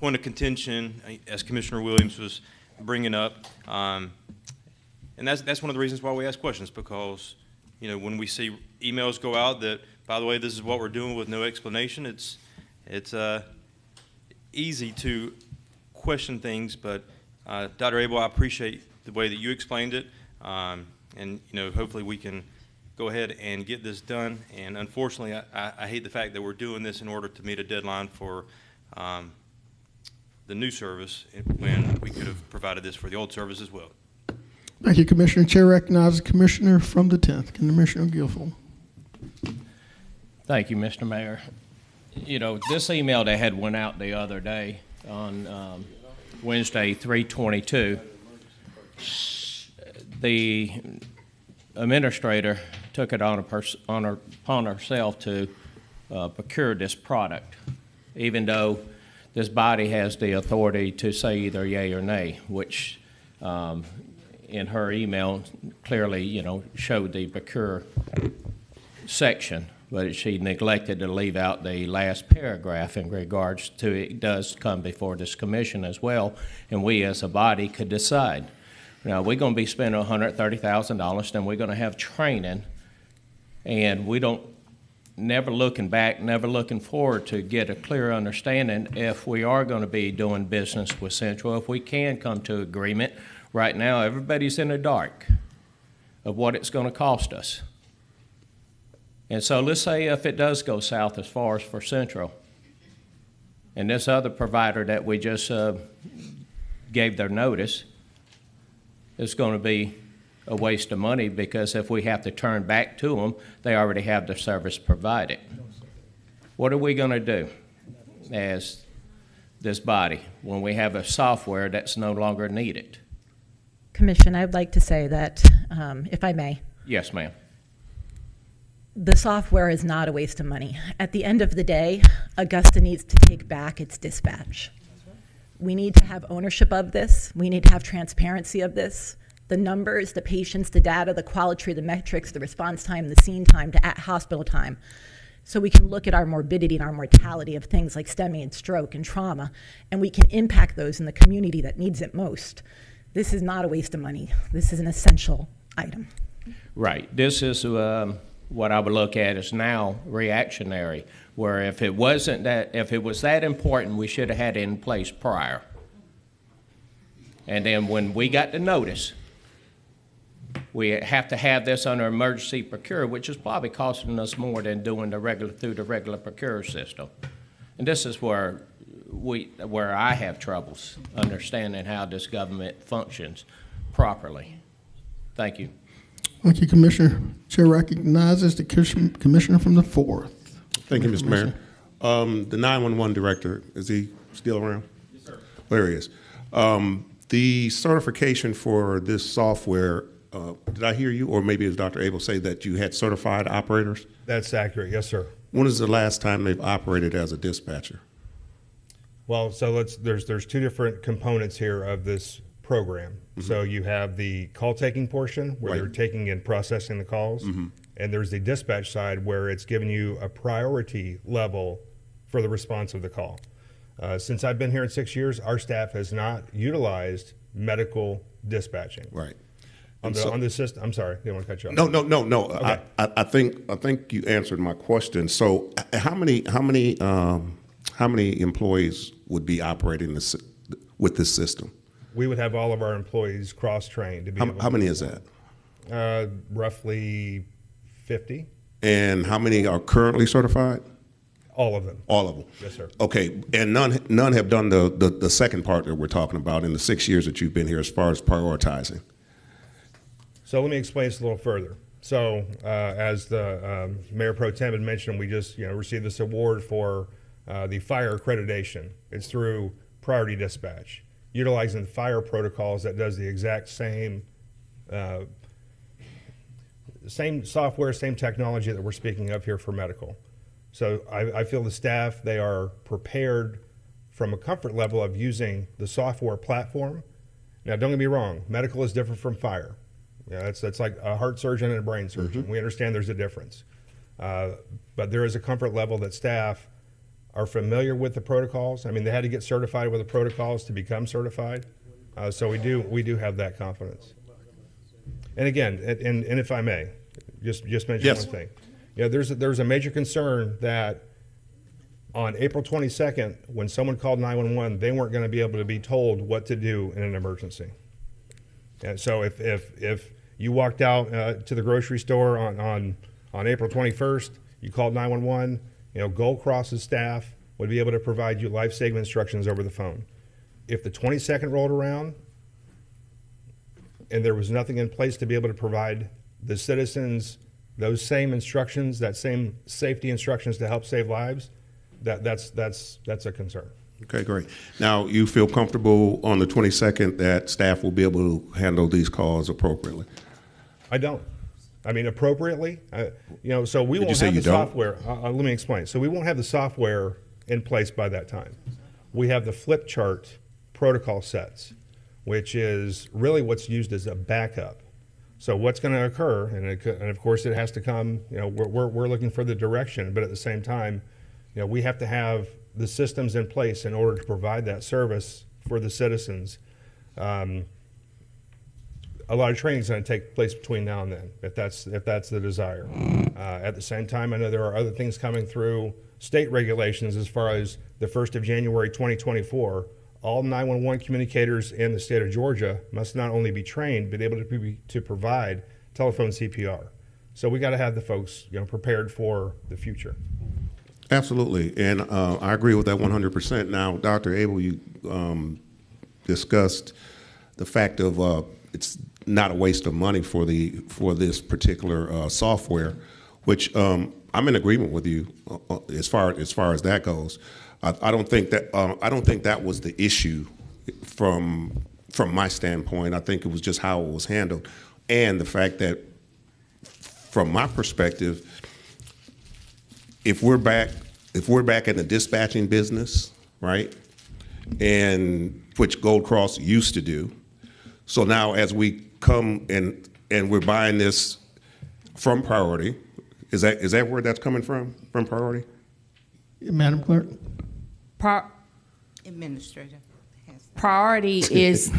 point of contention, as Commissioner Williams was bringing up. And that's one of the reasons why we ask questions, because, when we see emails go out that, by the way, this is what we're doing with no explanation, it's easy to question things. But Dr. Abel, I appreciate the way that you explained it, and hopefully we can go ahead and get this done. And unfortunately, I hate the fact that we're doing this in order to meet a deadline for the new service when we could have provided this for the old service as well. Thank you, Commissioner. Chair recognizes Commissioner from the 10th, Commissioner Guilfoyle. Thank you, Mr. Mayor. This email that had went out the other day on Wednesday, 3/22, the administrator took it upon herself to procure this product, even though this body has the authority to say either yay or nay, which in her email clearly, showed the procure section, but she neglected to leave out the last paragraph in regards to it does come before this commission as well, and we as a body could decide. Now, we're going to be spending $130,000, then we're going to have training, and we don't, never looking back, never looking forward to get a clear understanding if we are going to be doing business with Central, if we can come to agreement. Right now, everybody's in the dark of what it's going to cost us. And so let's say if it does go south as far as for Central, and this other provider that we just gave their notice, it's going to be a waste of money, because if we have to turn back to them, they already have their service provided. What are we going to do as this body when we have a software that's no longer needed? Commission, I would like to say that, if I may. Yes, ma'am. The software is not a waste of money. At the end of the day, Augusta needs to take back its dispatch. We need to have ownership of this. We need to have transparency of this. The numbers, the patients, the data, the quality, the metrics, the response time, the scene time, to at hospital time. So we can look at our morbidity and our mortality of things like STEMI and stroke and trauma, and we can impact those in the community that needs it most. This is not a waste of money. This is an essential item. Right. This is what I would look at is now reactionary, where if it was that important, we should have had it in place prior. And then when we got the notice, we have to have this under emergency procure, which is probably costing us more than doing through the regular procure system. And this is where I have troubles understanding how this government functions properly. Thank you. Thank you, Commissioner. Chair recognizes the Commissioner from the 4th. Thank you, Mr. Mayor. The 911 director, is he still around? Yes, sir. There he is. The certification for this software, did I hear you, or maybe as Dr. Abel say that you had certified operators? That's accurate, yes, sir. When is the last time they've operated as a dispatcher? Well, so there's two different components here of this program. Mm-hmm. So you have the call taking portion where Right. they're taking and processing the calls, Mm-hmm. and there's the dispatch side where it's giving you a priority level for the response of the call. Since I've been here in 6 years, our staff has not utilized medical dispatching. Right. On the system. I'm sorry, didn't want to cut you off. No. Okay. I think you answered my question. So, how many employees would be operating with this system? We would have all of our employees cross-trained to be able How to many do is that? Roughly 50. And how many are currently certified? All of them. All of them. Yes, sir. Okay, and none have done the second part that we're talking about in the 6 years that you've been here, as far as prioritizing. So let me explain this a little further. So as the Mayor Pro Tem had mentioned, we just received this award for the fire accreditation. It's through Priority Dispatch, utilizing the fire protocols that does the exact same software, same technology that we're speaking of here for medical. So I feel the staff, they are prepared from a comfort level of using the software platform. Now, don't get me wrong, medical is different from fire. That's like a heart surgeon and a brain surgeon. Mm-hmm. We understand there's a difference. But there is a comfort level that staff are familiar with the protocols. I mean, they had to get certified with the protocols to become certified. So we do have that confidence. And again, and if I may, just mention Yes. one thing. There's a major concern that on April 22nd, when someone called 911, they weren't going to be able to be told what to do in an emergency. And so if you walked out to the grocery store on April 21st, you called 911, Gold Cross's staff would be able to provide you life-saving instructions over the phone. If the 22nd rolled around and there was nothing in place to be able to provide the citizens those same instructions, that same safety instructions to help save lives, that's a concern. Okay, great. Now, you feel comfortable on the 22nd that staff will be able to handle these calls appropriately? I don't. I mean, appropriately, so we Did you won't say have you the don't? software. Let me explain. So we won't have the software in place by that time. We have the flip chart protocol sets, which is really what's used as a backup. So what's going to occur, and of course it has to come, we're looking for the direction, but at the same time, we have to have the systems in place in order to provide that service for the citizens. A lot of training is going to take place between now and then, if that's the desire. At the same time, I know there are other things coming through state regulations as far as the 1st of January 2024. All 911 communicators in the state of Georgia must not only be trained, but able to provide telephone CPR. So we got to have the folks prepared for the future. Absolutely, and I agree with that 100%. Now, Dr. Abel, you discussed the fact of it's not a waste of money for this particular software, which I'm in agreement with you as far as that goes. I don't think that was the issue from my standpoint. I think it was just how it was handled, and the fact that, from my perspective, if we're back in the dispatching business, right, and which Gold Cross used to do, so now as we come and we're buying this from Priority, is that where that's coming from Madam Clerk? Administrator has Priority is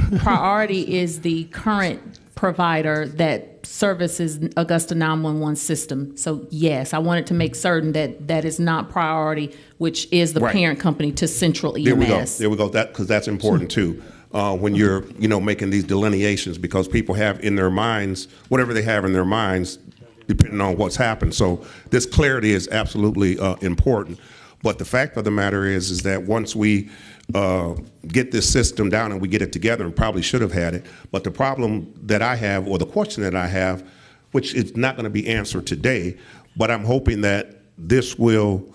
the current provider that services Augusta 911 system. So yes, I wanted to make certain that that is not Priority, which is the Right. parent company to Central EMS. There we go. That, because that's important too. When you're, making these delineations, because people have in their minds whatever they have in their minds, depending on what's happened. So this clarity is absolutely important. But the fact of the matter is that once we get this system down and we get it together, and probably should have had it, but the problem that I have, or the question that I have, which is not going to be answered today, but I'm hoping that this will,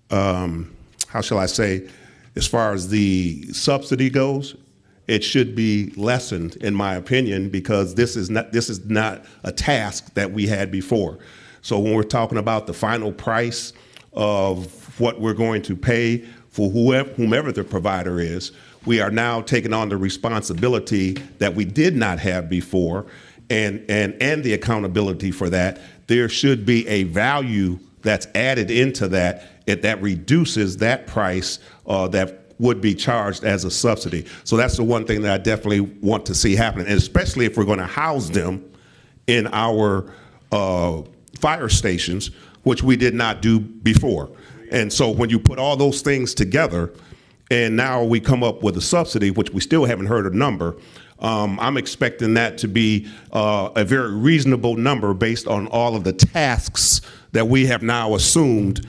how shall I say, as far as the subsidy goes, it should be lessened, in my opinion, because this is not a task that we had before. So when we're talking about the final price of what we're going to pay for whomever the provider is, we are now taking on the responsibility that we did not have before, and the accountability for that. There should be a value that's added into that reduces that price that would be charged as a subsidy. So that's the one thing that I definitely want to see happen, and especially if we're going to house them in our fire stations, which we did not do before. And so when you put all those things together, and now we come up with a subsidy, which we still haven't heard a number, I'm expecting that to be a very reasonable number based on all of the tasks that we have now assumed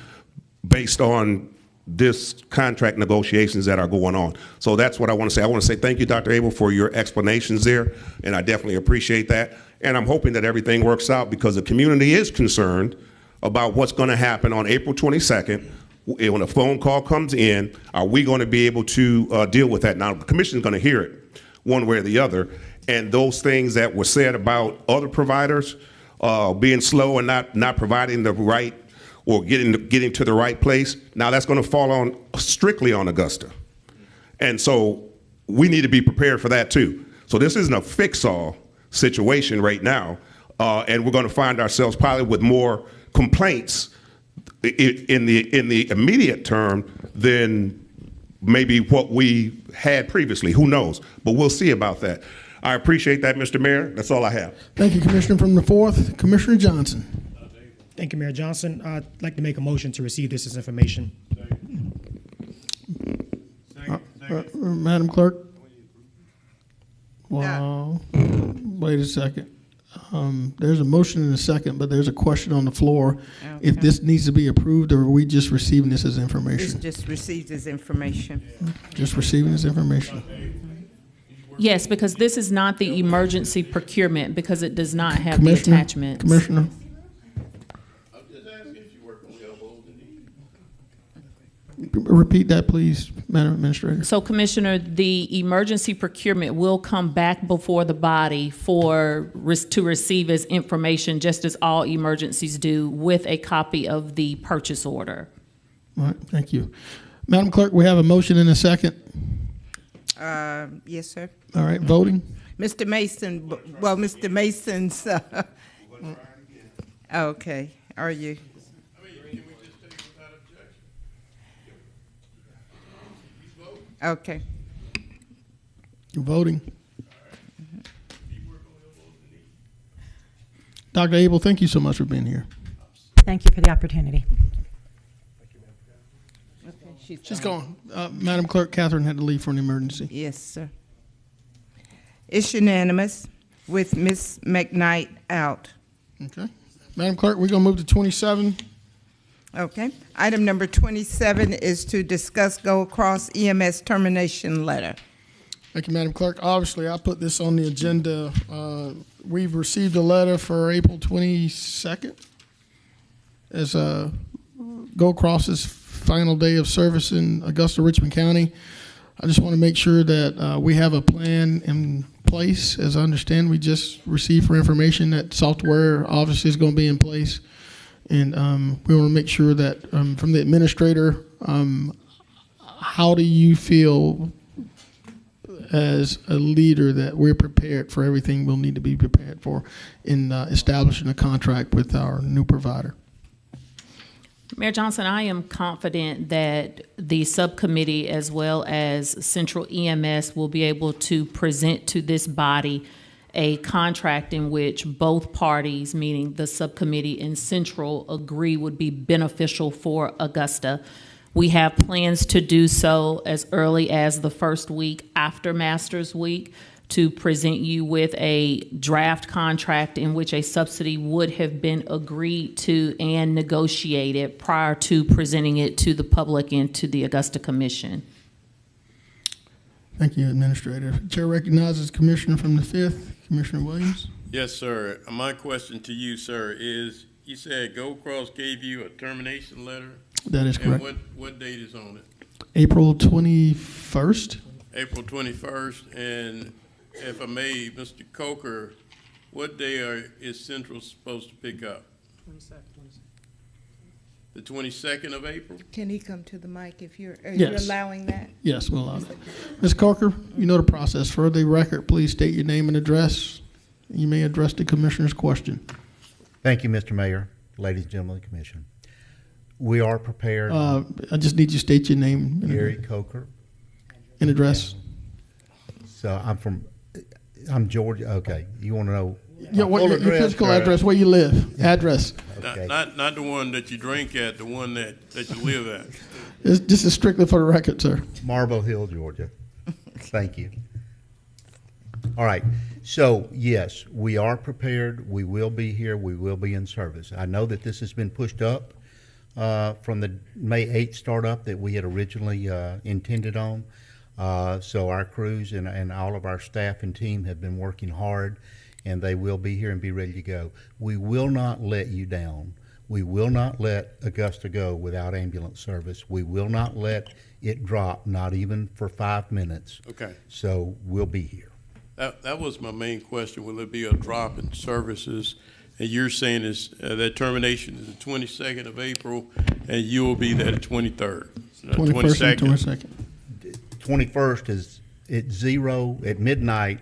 based on this contract negotiations that are going on. So that's what I want to say. I want to say thank you, Dr. Abel, for your explanations there, and I definitely appreciate that. And I'm hoping that everything works out, because the community is concerned about what's going to happen on April 22nd. When a phone call comes in, are we going to be able to deal with that? Now, the commission is going to hear it one way or the other, and those things that were said about other providers being slow and not providing the right, or getting to the right place, now that's going to fall on strictly on Augusta. And so we need to be prepared for that too. So this isn't a fix-all situation right now, and we're going to find ourselves probably with more complaints in the immediate term than maybe what we had previously. Who knows? But we'll see about that. I appreciate that, Mr. Mayor. That's all I have. Thank you, Commissioner. From the 4th, Commissioner Johnson. Thank you, Mayor Johnson. I'd like to make a motion to receive this as information. Madam Clerk? Well, wait a second. There's a motion and a second, but there's a question on the floor. Okay. If this needs to be approved, or are we just receiving this as information? It's just received as information. Just receiving this information. Yes, because this is not the emergency procurement, because it does not have the attachments. Commissioner? Repeat that, please, Madam Administrator. So, Commissioner, the emergency procurement will come back before the body to receive as information, just as all emergencies do, with a copy of the purchase order. All right, thank you. Madam Clerk, we have a motion and a second. Yes, sir. All right, voting. Mr. Mason, well, Mr. Mason's, okay, are you? Okay. You're voting. Dr. Abel, thank you so much for being here. Thank you for the opportunity. Okay, she's gone. Madam Clerk, Catherine had to leave for an emergency. Yes, sir. It's unanimous with Ms. McKnight out. Okay. Madam Clerk, we're going to move to 27. Okay. Item number 27 is to discuss Gold Cross EMS termination letter. Thank you, Madam Clerk. Obviously, I put this on the agenda. We've received a letter for April 22nd as Gold Cross's final day of service in Augusta, Richmond County. I just want to make sure that we have a plan in place. As I understand, we just received for information that software obviously is going to be in place. And we want to make sure that from the administrator, how do you feel as a leader that we're prepared for everything we'll need to be prepared for in establishing a contract with our new provider? Mayor Johnson, I am confident that the subcommittee as well as Central EMS will be able to present to this body a contract in which both parties, meaning the subcommittee and Central, agree would be beneficial for Augusta. We have plans to do so as early as the first week after Masters Week to present you with a draft contract in which a subsidy would have been agreed to and negotiated prior to presenting it to the public and to the Augusta Commission. Thank you, Administrator. Chair recognizes Commissioner from the 5th, Commissioner Williams. Yes, sir. My question to you, sir, is you said Gold Cross gave you a termination letter? That is correct. And what date is on it? April 21st. April 21st. And if I may, Mr. Coker, what day is Central supposed to pick up? 22nd. The 22nd of April? Can he come to the mic if you're Yes. allowing that? Yes, we'll allow that. Ms. Corker, you know the process. For the record, please state your name and address. You may address the Commissioner's question. Thank you, Mr. Mayor, ladies and gentlemen of the Commission. We are prepared. I just need you to state your name and Gary Coker. and address. So I'm Georgia. Okay, you want to know? Yeah, what your physical address, where you live, address. Okay. Not the one that you drink at, the one that you live at. This is strictly for the record, sir. Marble Hill, Georgia. Thank you. All right. So, yes, we are prepared. We will be here. We will be in service. I know that this has been pushed up from the May 8th startup that we had originally intended on. So our crews and all of our staff and team have been working hard, and they will be here and be ready to go. We will not let you down. We will not let Augusta go without ambulance service. We will not let it drop, not even for 5 minutes. Okay. So we'll be here. That was my main question. Will there be a drop in services? And you're saying is that termination is the 22nd of April, and you will be there the 23rd. 21st and 22nd. 21st is at 0 at midnight.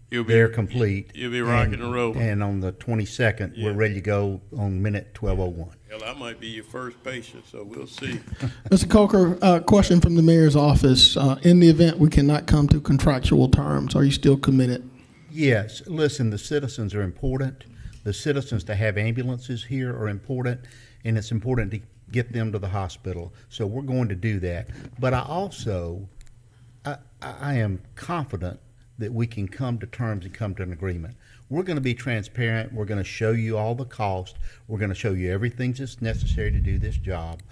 They're complete. You'll be rocking and rolling. And on the 22nd, we're ready to go on minute 12:01. Hell, I might be your first patient, so we'll see. Mr. Coker, question from the mayor's office. In the event we cannot come to contractual terms, are you still committed? Yes. Listen, the citizens are important. The citizens to have ambulances here are important, and it's important to get them to the hospital. So we're going to do that. But I also, I am confident that we can come to terms and come to an agreement. We're going to be transparent. We're going to show you all the cost. We're going to show you everything that's necessary to do this job.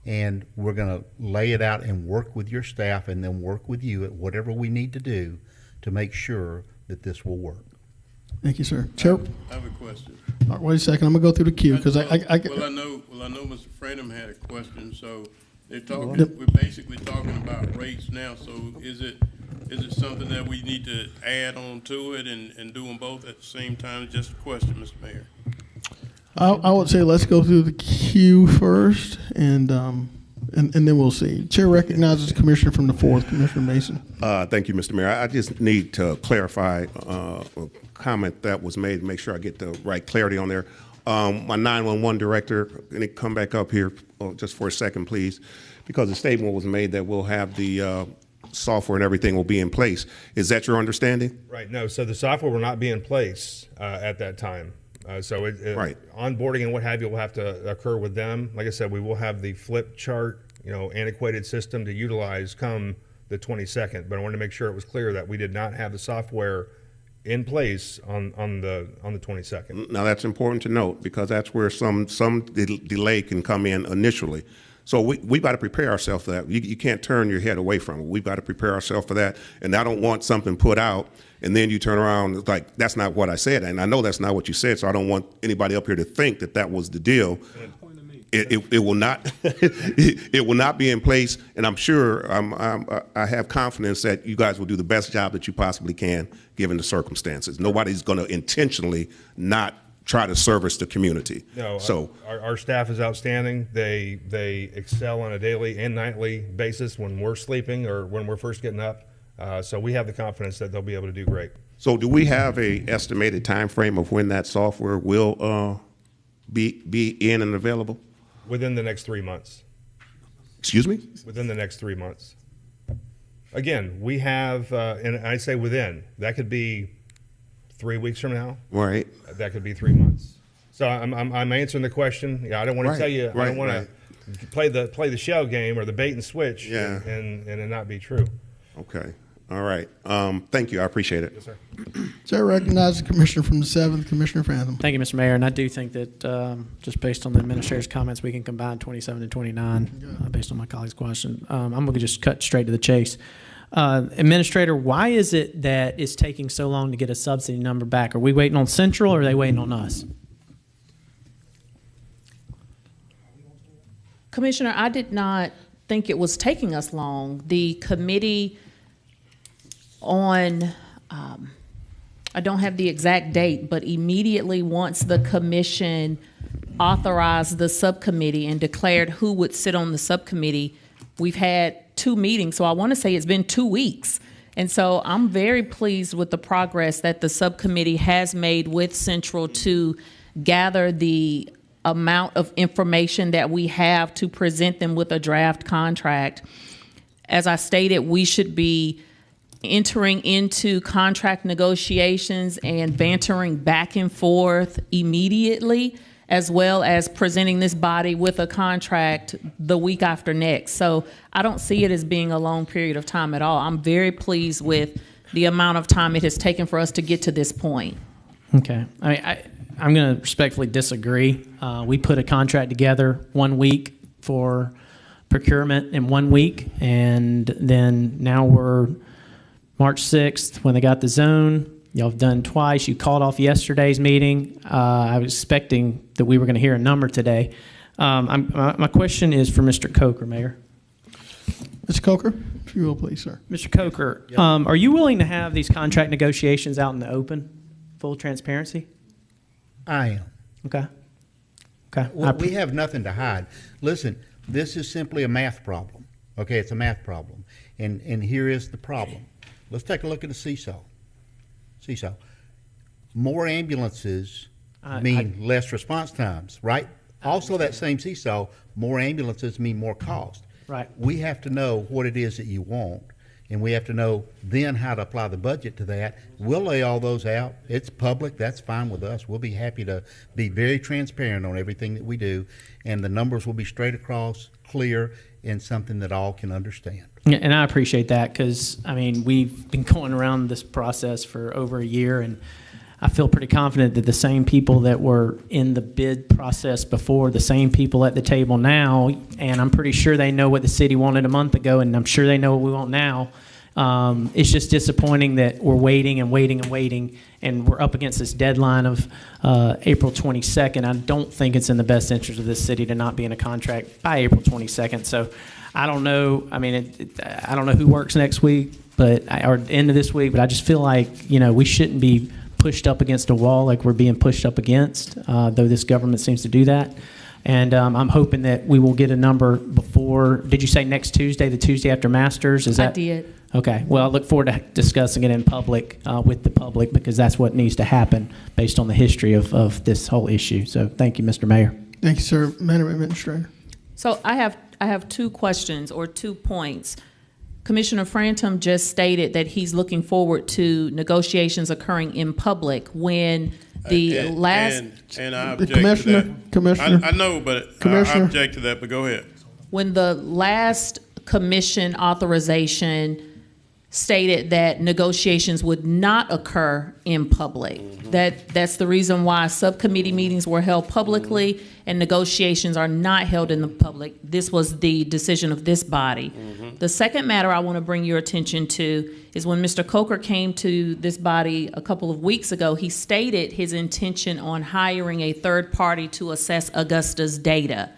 And we're going to lay it out and work with your staff and then work with you at whatever we need to do to make sure that this will work. Thank you, sir. Chair? I have a question. All right, wait a second. I'm going to go through the queue because Well, I know Mr. Frenham had a question. So they're talking. We're basically talking about rates now. So is it something that we need to add on to it and do them both at the same time? Just a question, Mr. Mayor. I would say let's go through the queue first, and then we'll see. Chair recognizes the Commissioner from the 4th, Commissioner Mason. Thank you, Mr. Mayor. I just need to clarify a comment that was made, make sure I get the right clarity on there. My 911 director, can he come back up here just for a second, please? Because the statement was made that we'll have the software and everything will be in place. Is that your understanding? Right. No. So the software will not be in place at that time. So right. Onboarding and what have you will have to occur with them. Like I said, we will have the flip chart, antiquated system to utilize come the 22nd. But I wanted to make sure it was clear that we did not have the software in place on the 22nd. Now that's important to note because that's where some delay can come in initially. So we got to prepare ourselves for that. You can't turn your head away from it. We've got to prepare ourselves for that. And I don't want something put out and then you turn around it's like, that's not what I said. And I know that's not what you said. So I don't want anybody up here to think that that was the deal. It will not it will not be in place. And I'm sure I have confidence that you guys will do the best job that you possibly can given the circumstances. Nobody's going to intentionally not try to service the community. No, so our staff is outstanding. They excel on a daily and nightly basis when we're sleeping or when we're first getting up. So we have the confidence that they'll be able to do great. So do we have a estimated time frame of when that software will be in and available? Within the next 3 months. Excuse me? Within the next 3 months. Again, we have, and I say within, that could be 3 weeks from now. Right. That could be 3 months. So I'm answering the question. Yeah, I don't want to tell you. I don't want to play the shell game or the bait and switch. Yeah. And it not be true. Okay. All right. Thank you. I appreciate it. Yes, sir. So I recognize the commissioner from the 7th, Commissioner Phantom. Thank you, Mr. Mayor. And I do think that just based on the administrator's comments, we can combine 27 and 29 based on my colleague's question. I'm going to just cut straight to the chase. Administrator, why is it that it's taking so long to get a subsidy number back? Are we waiting on Central or are they waiting on us? Commissioner, I did not think it was taking us long. The committee on, I don't have the exact date, but immediately once the commission authorized the subcommittee and declared who would sit on the subcommittee, we've had 2 meetings. So I want to say it's been 2 weeks. And so I'm very pleased with the progress that the subcommittee has made with Central to gather the amount of information that we have to present them with a draft contract. As I stated, we should be entering into contract negotiations and bantering back and forth immediately, as well as presenting this body with a contract the week after next. So I don't see it as being a long period of time at all. I'm very pleased with the amount of time it has taken for us to get to this point. Okay. I mean, I'm going to respectfully disagree. We put a contract together 1 week for procurement in 1 week, and then now we're March 6th when they got the zone. Y'all have done twice. You called off yesterday's meeting. I was expecting that we were going to hear a number today. My question is for Mr. Coker, Mayor. Mr. Coker, if you will, please, sir. Mr. Coker, are you willing to have these contract negotiations out in the open, full transparency? I am. Okay. Okay. Well, we have nothing to hide. Listen, this is simply a math problem. Okay, it's a math problem. And here is the problem. Let's take a look at the seesaw. More ambulances mean less response times, right? Also, that same seesaw, more ambulances mean more cost. Right. We have to know what it is that you want, and we have to know then how to apply the budget to that. We'll lay all those out. It's public. That's fine with us. We'll be happy to be very transparent on everything that we do, and the numbers will be straight across, clear, and something that all can understand. Yeah, and I appreciate that because, I mean, we've been going around this process for over a year, and I feel pretty confident that the same people that were in the bid process before, the same people at the table now, and I'm pretty sure they know what the city wanted a month ago, and I'm sure they know what we want now. It's just disappointing that we're waiting and waiting and waiting, and we're up against this deadline of April 22nd. I don't think it's in the best interest of this city to not be in a contract by April 22nd. So I don't know. I mean, I don't know who works next week, or end of this week, but I just feel like, we shouldn't be pushed up against a wall like we're being pushed up against, though this government seems to do that. And I'm hoping that we will get a number before, did you say next Tuesday, the Tuesday after Masters? Is that? I did. Okay. Well, I look forward to discussing it in public with the public because that's what needs to happen based on the history of this whole issue. So thank you, Mr. Mayor. Thank you, sir. Madam Administrator. So I have 2 questions or 2 points. Commissioner Phantom just stated that he's looking forward to negotiations occurring in public when the last... And I object Commissioner, to that. Commissioner. I know, but Commissioner. I object to that, but go ahead. When the last commission authorization stated that negotiations would not occur in public. That's the reason why subcommittee meetings were held publicly and negotiations are not held in the public. This was the decision of this body. The second matter I want to bring your attention to is when Mr. Coker came to this body a couple of weeks ago, he stated his intention on hiring a third party to assess Augusta's data.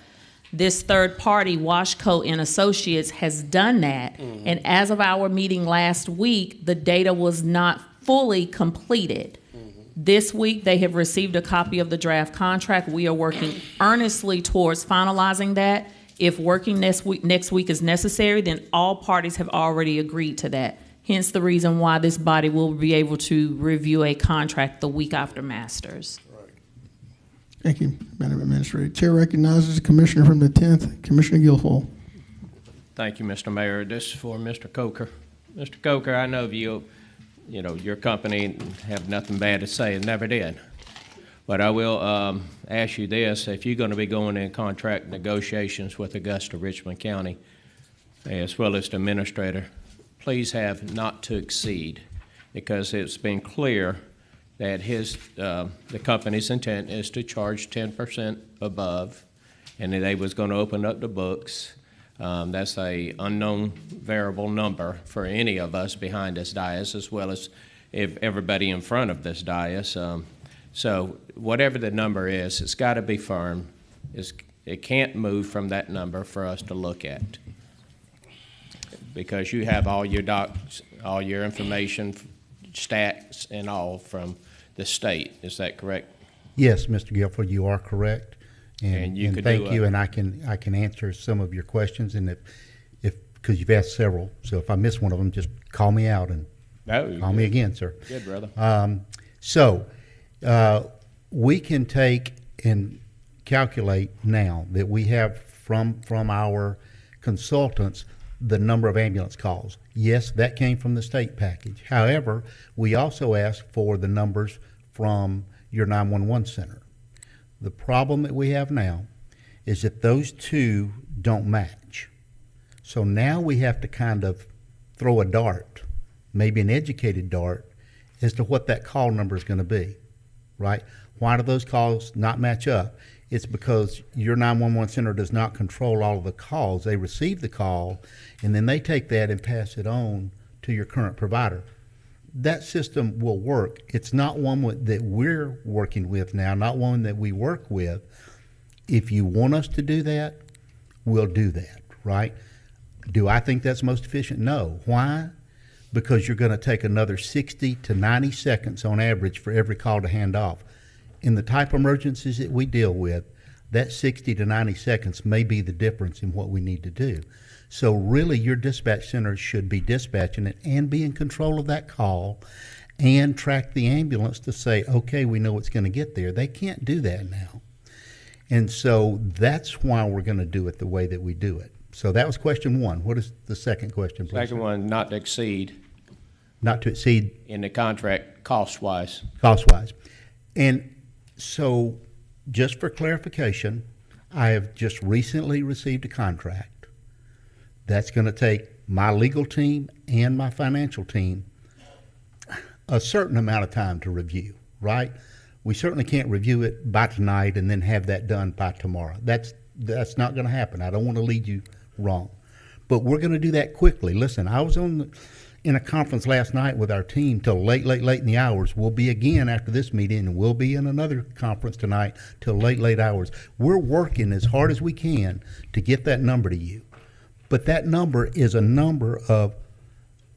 This third party, Washco and Associates, has done that. And as of our meeting last week, the data was not fully completed. This week, they have received a copy of the draft contract. We are working earnestly towards finalizing that. If working next week is necessary, then all parties have already agreed to that. Hence the reason why this body will be able to review a contract the week after Masters. Thank you, Madam Administrator. Chair recognizes the Commissioner from the 10th, Commissioner Guilfoyle. Thank you, Mr. Mayor. This is for Mr. Coker. Mr. Coker, I know your company have nothing bad to say and never did. But I will ask you this, if you're going to be going in contract negotiations with Augusta, Richmond County, as well as the administrator, please have not to exceed, because it's been clear that the company's intent is to charge 10% above, and that they was going to open up the books. That's a unknown variable number for any of us behind this dais, as well as if everybody in front of this dais. So whatever the number is, it's got to be firm. It can't move from that number for us to look at, because you have all your docs, all your information, stats, and all from the state. Is that correct? Yes, Mr. Guilford, you are correct. And you could thank you, and I can answer some of your questions, and if because you've asked several, so if I miss one of them, just call me out and call me again, sir. Good, brother. We can take and calculate now that we have from our consultants the number of ambulance calls. Yes, that came from the state package. However, we also asked for the numbers from your 911 center. The problem that we have now is that those two don't match. So now we have to kind of throw a dart, maybe an educated dart, as to what that call number is going to be, right? Why do those calls not match up? It's because your 911 center does not control all of the calls. They receive the call, and then they take that and pass it on to your current provider. That system will work. It's not one that we're working with now, not one that we work with. If you want us to do that, we'll do that, right? Do I think that's most efficient? No. Why? Because you're going to take another 60 to 90 seconds on average for every call to hand off. In the type of emergencies that we deal with, that 60 to 90 seconds may be the difference in what we need to do. So really, your dispatch center should be dispatching it and be in control of that call and track the ambulance to say, okay, we know it's going to get there. They can't do that now. And so that's why we're going to do it the way that we do it. So that was question one. What is the second question, please? Second one, not to exceed. Not to exceed. In the contract, cost-wise. Cost-wise. And so just for clarification, I have just recently received a contract. That's going to take my legal team and my financial team a certain amount of time to review, right? We certainly can't review it by tonight and then have that done by tomorrow. That's not going to happen. I don't want to lead you wrong. But we're going to do that quickly. Listen, I was in a conference last night with our team till late in the hours. We'll be again after this meeting, and we'll be in another conference tonight till late hours. We're working as hard as we can to get that number to you. But that number is a number of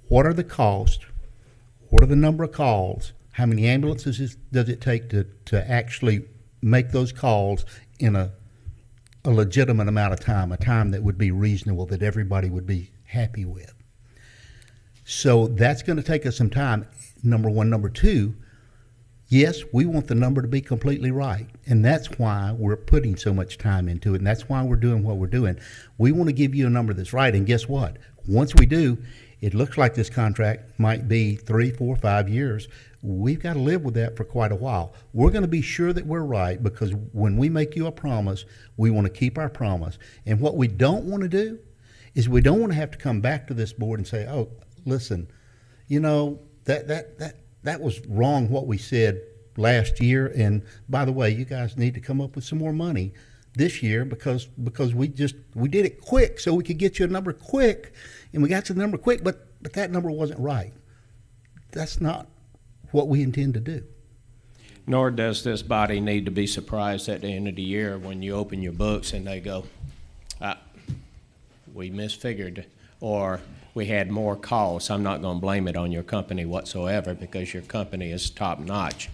what are the costs, what are the number of calls, how many ambulances does it take to actually make those calls in a legitimate amount of time, a time that would be reasonable, that everybody would be happy with. So that's going to take us some time, number one. Number two, yes, we want the number to be completely right, and that's why we're putting so much time into it, and that's why we're doing what we're doing. We want to give you a number that's right, and guess what? Once we do, it looks like this contract might be 3, 4, 5 years. We've got to live with that for quite a while. We're going to be sure that we're right, because when we make you a promise, we want to keep our promise. And what we don't want to do is we don't want to have to come back to this board and say, oh, listen, you know, that was wrong what we said last year, and by the way, you guys need to come up with some more money this year because we did it quick so we could get you a number quick, and we got you the number quick, but that number wasn't right. That's not what we intend to do. Nor does this body need to be surprised at the end of the year when you open your books and they go, we misfigured, or we had more calls. I'm not going to blame it on your company whatsoever, because your company is top notch.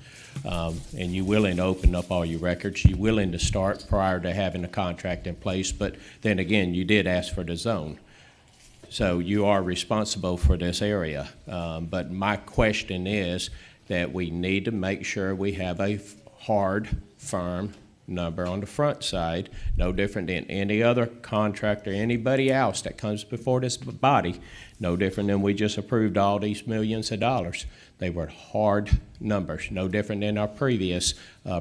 And you're willing to open up all your records. You're willing to start prior to having a contract in place. But then again, you did ask for the zone. So you are responsible for this area. But my question is that we need to make sure we have a hard, firm number on the front side, no different than any other contractor, anybody else that comes before this body, no different than we just approved all these millions of dollars. They were hard numbers, no different than our previous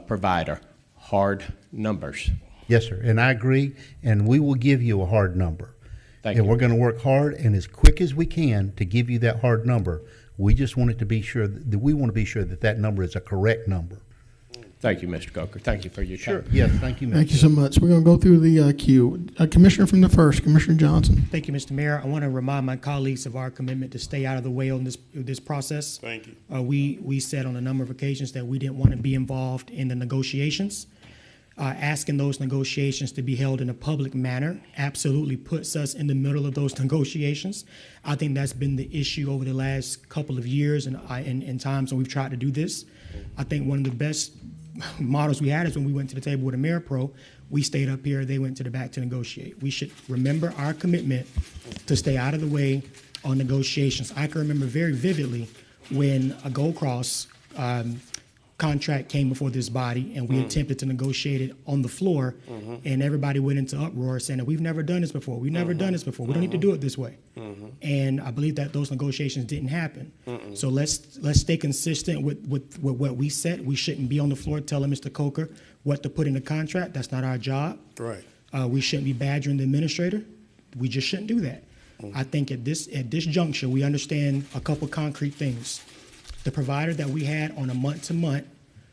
provider, hard numbers. Yes, sir, and I agree, and we will give you a hard number. Thank and you. we're going to work hard and as quick as we can to give you that hard number. We just want it to be sure that we want to be sure that that number is a correct number. Thank you, Mr. Coker. Thank you for your time. Yes, thank you, Mr. Thank you so much. We're going to go through the queue. Commissioner from the first, Commissioner Johnson. Thank you, Mr. Mayor. I want to remind my colleagues of our commitment to stay out of the way on this process. Thank you. We said on a number of occasions that we didn't want to be involved in the negotiations. Asking those negotiations to be held in a public manner absolutely puts us in the middle of those negotiations. I think that's been the issue over the last couple of years and in times when we've tried to do this. I think one of the best models we had is when we went to the table with AmeriPro. We stayed up here, they went to the back to negotiate. We should remember our commitment to stay out of the way on negotiations. I can remember very vividly when a Gold Cross contract came before this body and we attempted to negotiate it on the floor, and everybody went into uproar saying that we've never done this before. We've never done this before. We don't need to do it this way. And I believe that those negotiations didn't happen. So let's stay consistent with what we said. We shouldn't be on the floor telling Mr. Coker what to put in the contract. That's not our job. Right. We shouldn't be badgering the administrator. We just shouldn't do that. I think at this juncture, we understand a couple concrete things. The provider that we had on a month-to-month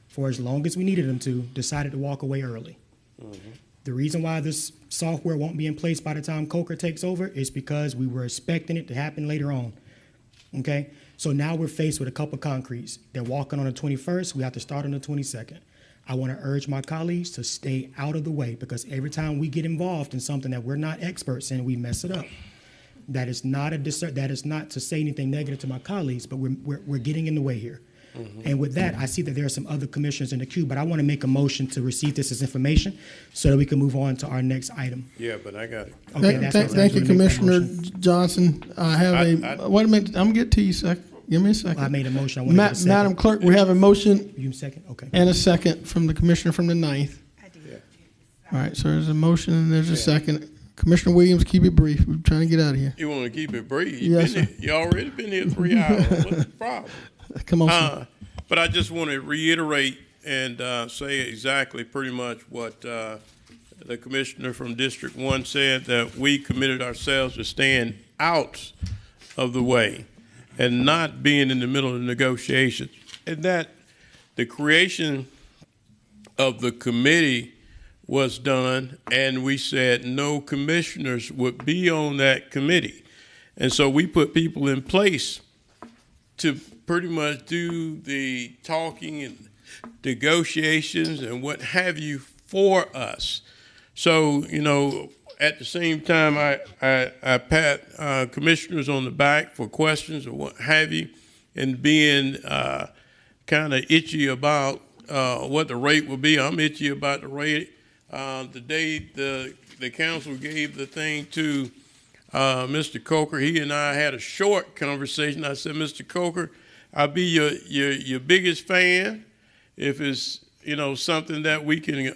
for as long as we needed them to decided to walk away early. The reason why this software won't be in place by the time Coker takes over is because we were expecting it to happen later on. Okay? So now we're faced with a couple concretes. They're walking on the 21st. We have to start on the 22nd. I want to urge my colleagues to stay out of the way because every time we get involved in something that we're not experts in, we mess it up. That is not to say anything negative to my colleagues, but we're getting in the way here. And with that, I see that there are some other commissioners in the queue, but I want to make a motion to receive this as information so that we can move on to our next item. Yeah, but I got it. Okay, Thank you, Commissioner Johnson. I have wait a minute. I'm going to get to you, sec. Give me a second. I made a motion. I want to get a second. Madam Clerk, we have a motion. You second? Okay. And a second from the Commissioner from the 9th. I did. All right, so there's a motion and there's a second. Commissioner Williams, keep it brief. We're trying to get out of here. You want to keep it brief? Yes, sir. You already been here 3 hours. What's the problem? Come on, sir. But I just want to reiterate and say exactly pretty much what the commissioner from District 1 said, that we committed ourselves to staying out of the way and not being in the middle of negotiations. And that the creation of the committee was done, and we said no commissioners would be on that committee. And so we put people in place to pretty much do the talking and negotiations and what have you for us. So, you know, at the same time, I pat commissioners on the back for questions or what have you, and being kind of itchy about what the rate will be. I'm itchy about the rate. The day the council gave the thing to Mr. Coker, he and I had a short conversation. I said, Mr. Coker, I'll be your biggest fan if it's, you know, something that we can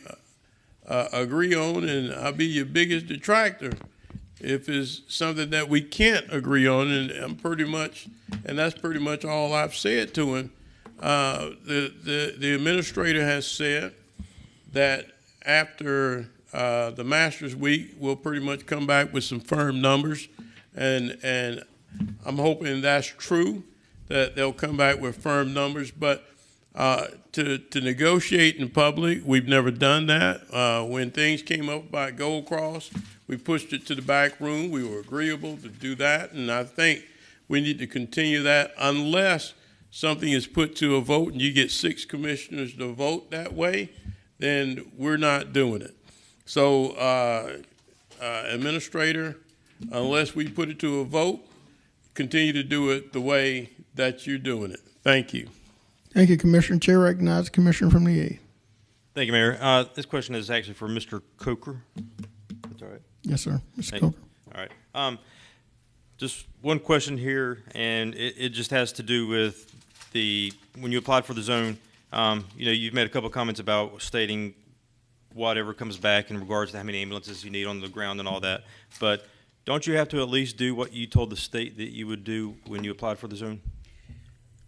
agree on, and I'll be your biggest detractor if it's something that we can't agree on. And that's pretty much all I've said to him. The administrator has said that after the Masters Week, we'll pretty much come back with some firm numbers, and I'm hoping that's true, that they'll come back with firm numbers. But to negotiate in public, we've never done that. When things came up by Gold Cross, we pushed it to the back room. We were agreeable to do that, and I think we need to continue that unless something is put to a vote and you get 6 commissioners to vote that way, then we're not doing it. So, Administrator, unless we put it to a vote, continue to do it the way that you're doing it. Thank you. Thank you, Commissioner. Chair recognizes Commissioner from the 8th. Thank you, Mayor. This question is actually for Mr. Coker. That's all right. Yes, sir. Mr. Coker. All right. Just one question here, and it just has to do with when you applied for the zone, you know, you've made a couple of comments about stating whatever comes back in regards to how many ambulances you need on the ground and all that. But don't you have to at least do what you told the state that you would do when you applied for the zone?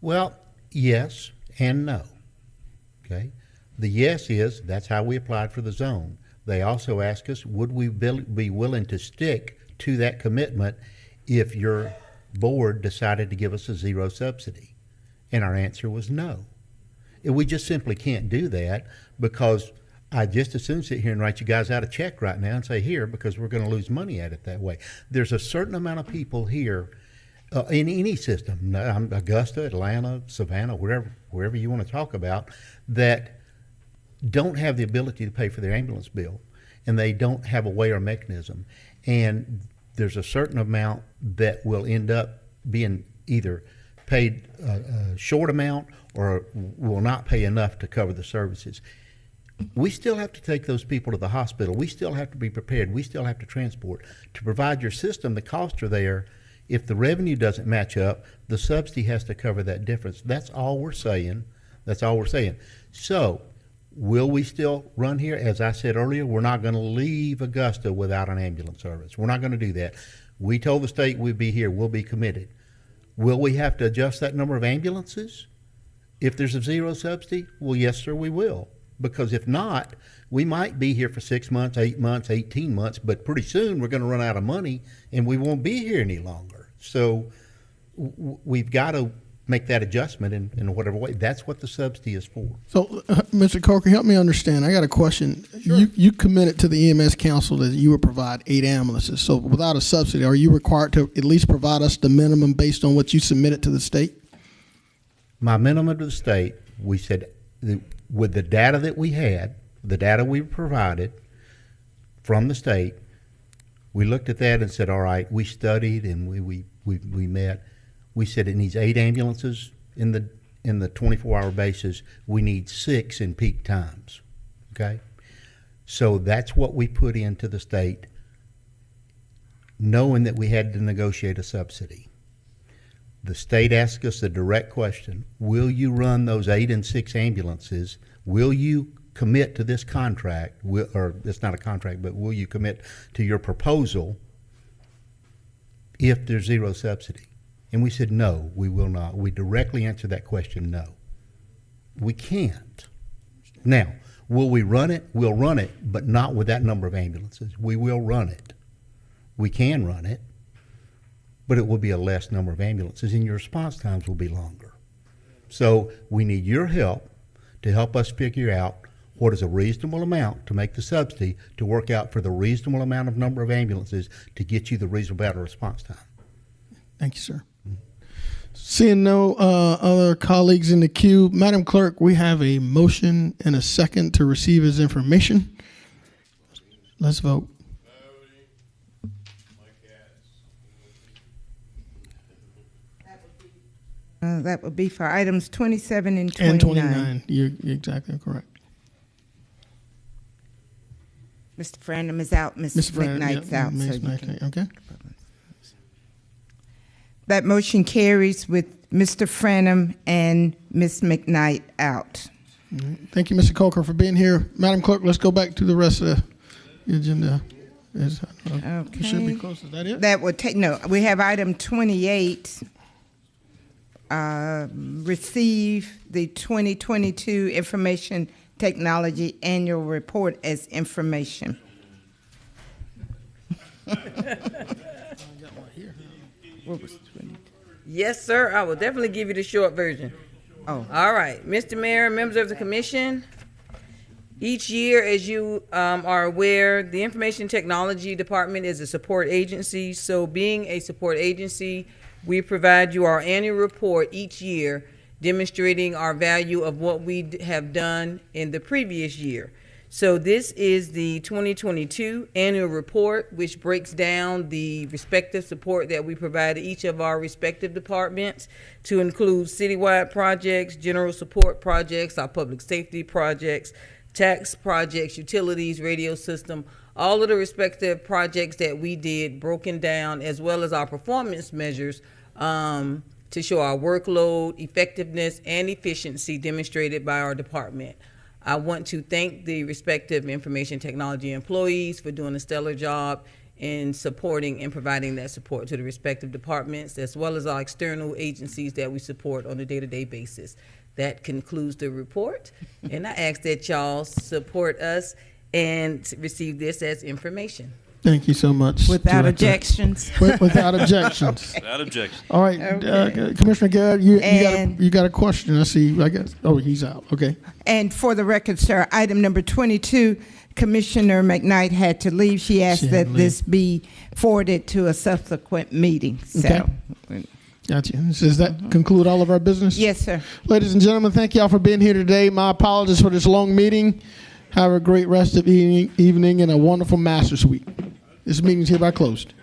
Well, yes and no. Okay? The yes is that's how we applied for the zone. They also asked us, would we be willing to stick to that commitment if your board decided to give us a zero subsidy? And our answer was no. And we just simply can't do that because I just as soon sit here and write you guys out a check right now and say here because we're going to lose money at it that way. There's a certain amount of people here in any system, Augusta, Atlanta, Savannah, wherever you want to talk about, that don't have the ability to pay for their ambulance bill, and they don't have a way or mechanism. And there's a certain amount that will end up being either paid a short amount or will not pay enough to cover the services. We still have to take those people to the hospital. We still have to be prepared. We still have to transport. To provide your system, the costs are there. If the revenue doesn't match up, the subsidy has to cover that difference. That's all we're saying. That's all we're saying. So, will we still run here? As I said earlier, we're not going to leave Augusta without an ambulance service. We're not going to do that. We told the state we'd be here. We'll be committed. Will we have to adjust that number of ambulances if there's a zero subsidy? Well, yes, sir, we will. Because if not, we might be here for 6 months, 8 months, 18 months, but pretty soon we're going to run out of money and we won't be here any longer. So we've got to make that adjustment in whatever way. That's what the subsidy is for. So, Mr. Coker, help me understand. I got a question. Sure. You committed to the EMS Council that you would provide 8 ambulances. So without a subsidy, are you required to at least provide us the minimum based on what you submitted to the state? My minimum to the state, we said, with the data that we had, the data we provided from the state, we looked at that and said, all right, we studied and we met. We said it needs 8 ambulances in the 24-hour basis. We need 6 in peak times. Okay? So that's what we put into the state, knowing that we had to negotiate a subsidy. The state asked us a direct question: will you run those 8 and 6 ambulances? Will you commit to this contract? Or it's not a contract, but will you commit to your proposal if there's zero subsidy? And we said, no, we will not. We directly answered that question, no. We can't. Now, will we run it? We'll run it, but not with that number of ambulances. We will run it. We can run it, but it will be a less number of ambulances, and your response times will be longer. So we need your help to help us figure out what is a reasonable amount to make the subsidy to work out for the reasonable amount of number of ambulances to get you the reasonable amount of response time. Thank you, sir. Seeing no other colleagues in the queue, Madam Clerk, we have a motion and a second to receive his information. Let's vote. That would be for items 27 and 29. And 29. You're exactly correct. Mr. Frandom is out. Ms. McKnight's out. So you can, okay. That motion carries with Mr. Frandom and Ms. McKnight out. Thank you, Mr. Coker, for being here. Madam Clerk, let's go back to the rest of the agenda. Okay. Should be close. Is that it? That would take, no, we have item 28. Receive the 2022 Information Technology Annual Report as information. What was 20? Yes, sir. I will definitely give you the short version. Oh. All right. Mr. Mayor, members of the commission, each year, as you are aware, the Information Technology Department is a support agency. So being a support agency, we provide you our annual report each year demonstrating our value of what we have done in the previous year. So this is the 2022 annual report, which breaks down the respective support that we provide each of our respective departments to include citywide projects, general support projects, our public safety projects, tax projects, utilities, radio system, all of the respective projects that we did broken down, as well as our performance measures to show our workload, effectiveness, and efficiency demonstrated by our department. I want to thank the respective information technology employees for doing a stellar job in supporting and providing that support to the respective departments, as well as our external agencies that we support on a day-to-day basis. That concludes the report, and I ask that y'all support us and receive this as information. Thank you so much. Without Director. objections. Without objections. Without objection. All right, Okay. Commissioner Garrett, you got a question. I see. I guess. Oh, he's out. Okay. And for the record, sir, item number 22, Commissioner McKnight had to leave. She asked that this be forwarded to a subsequent meeting. So. Okay. Gotcha. Does that conclude all of our business? Yes, sir. Ladies and gentlemen, thank y'all for being here today. My apologies for this long meeting. Have a great rest of evening and a wonderful Masters week. This meeting is hereby closed.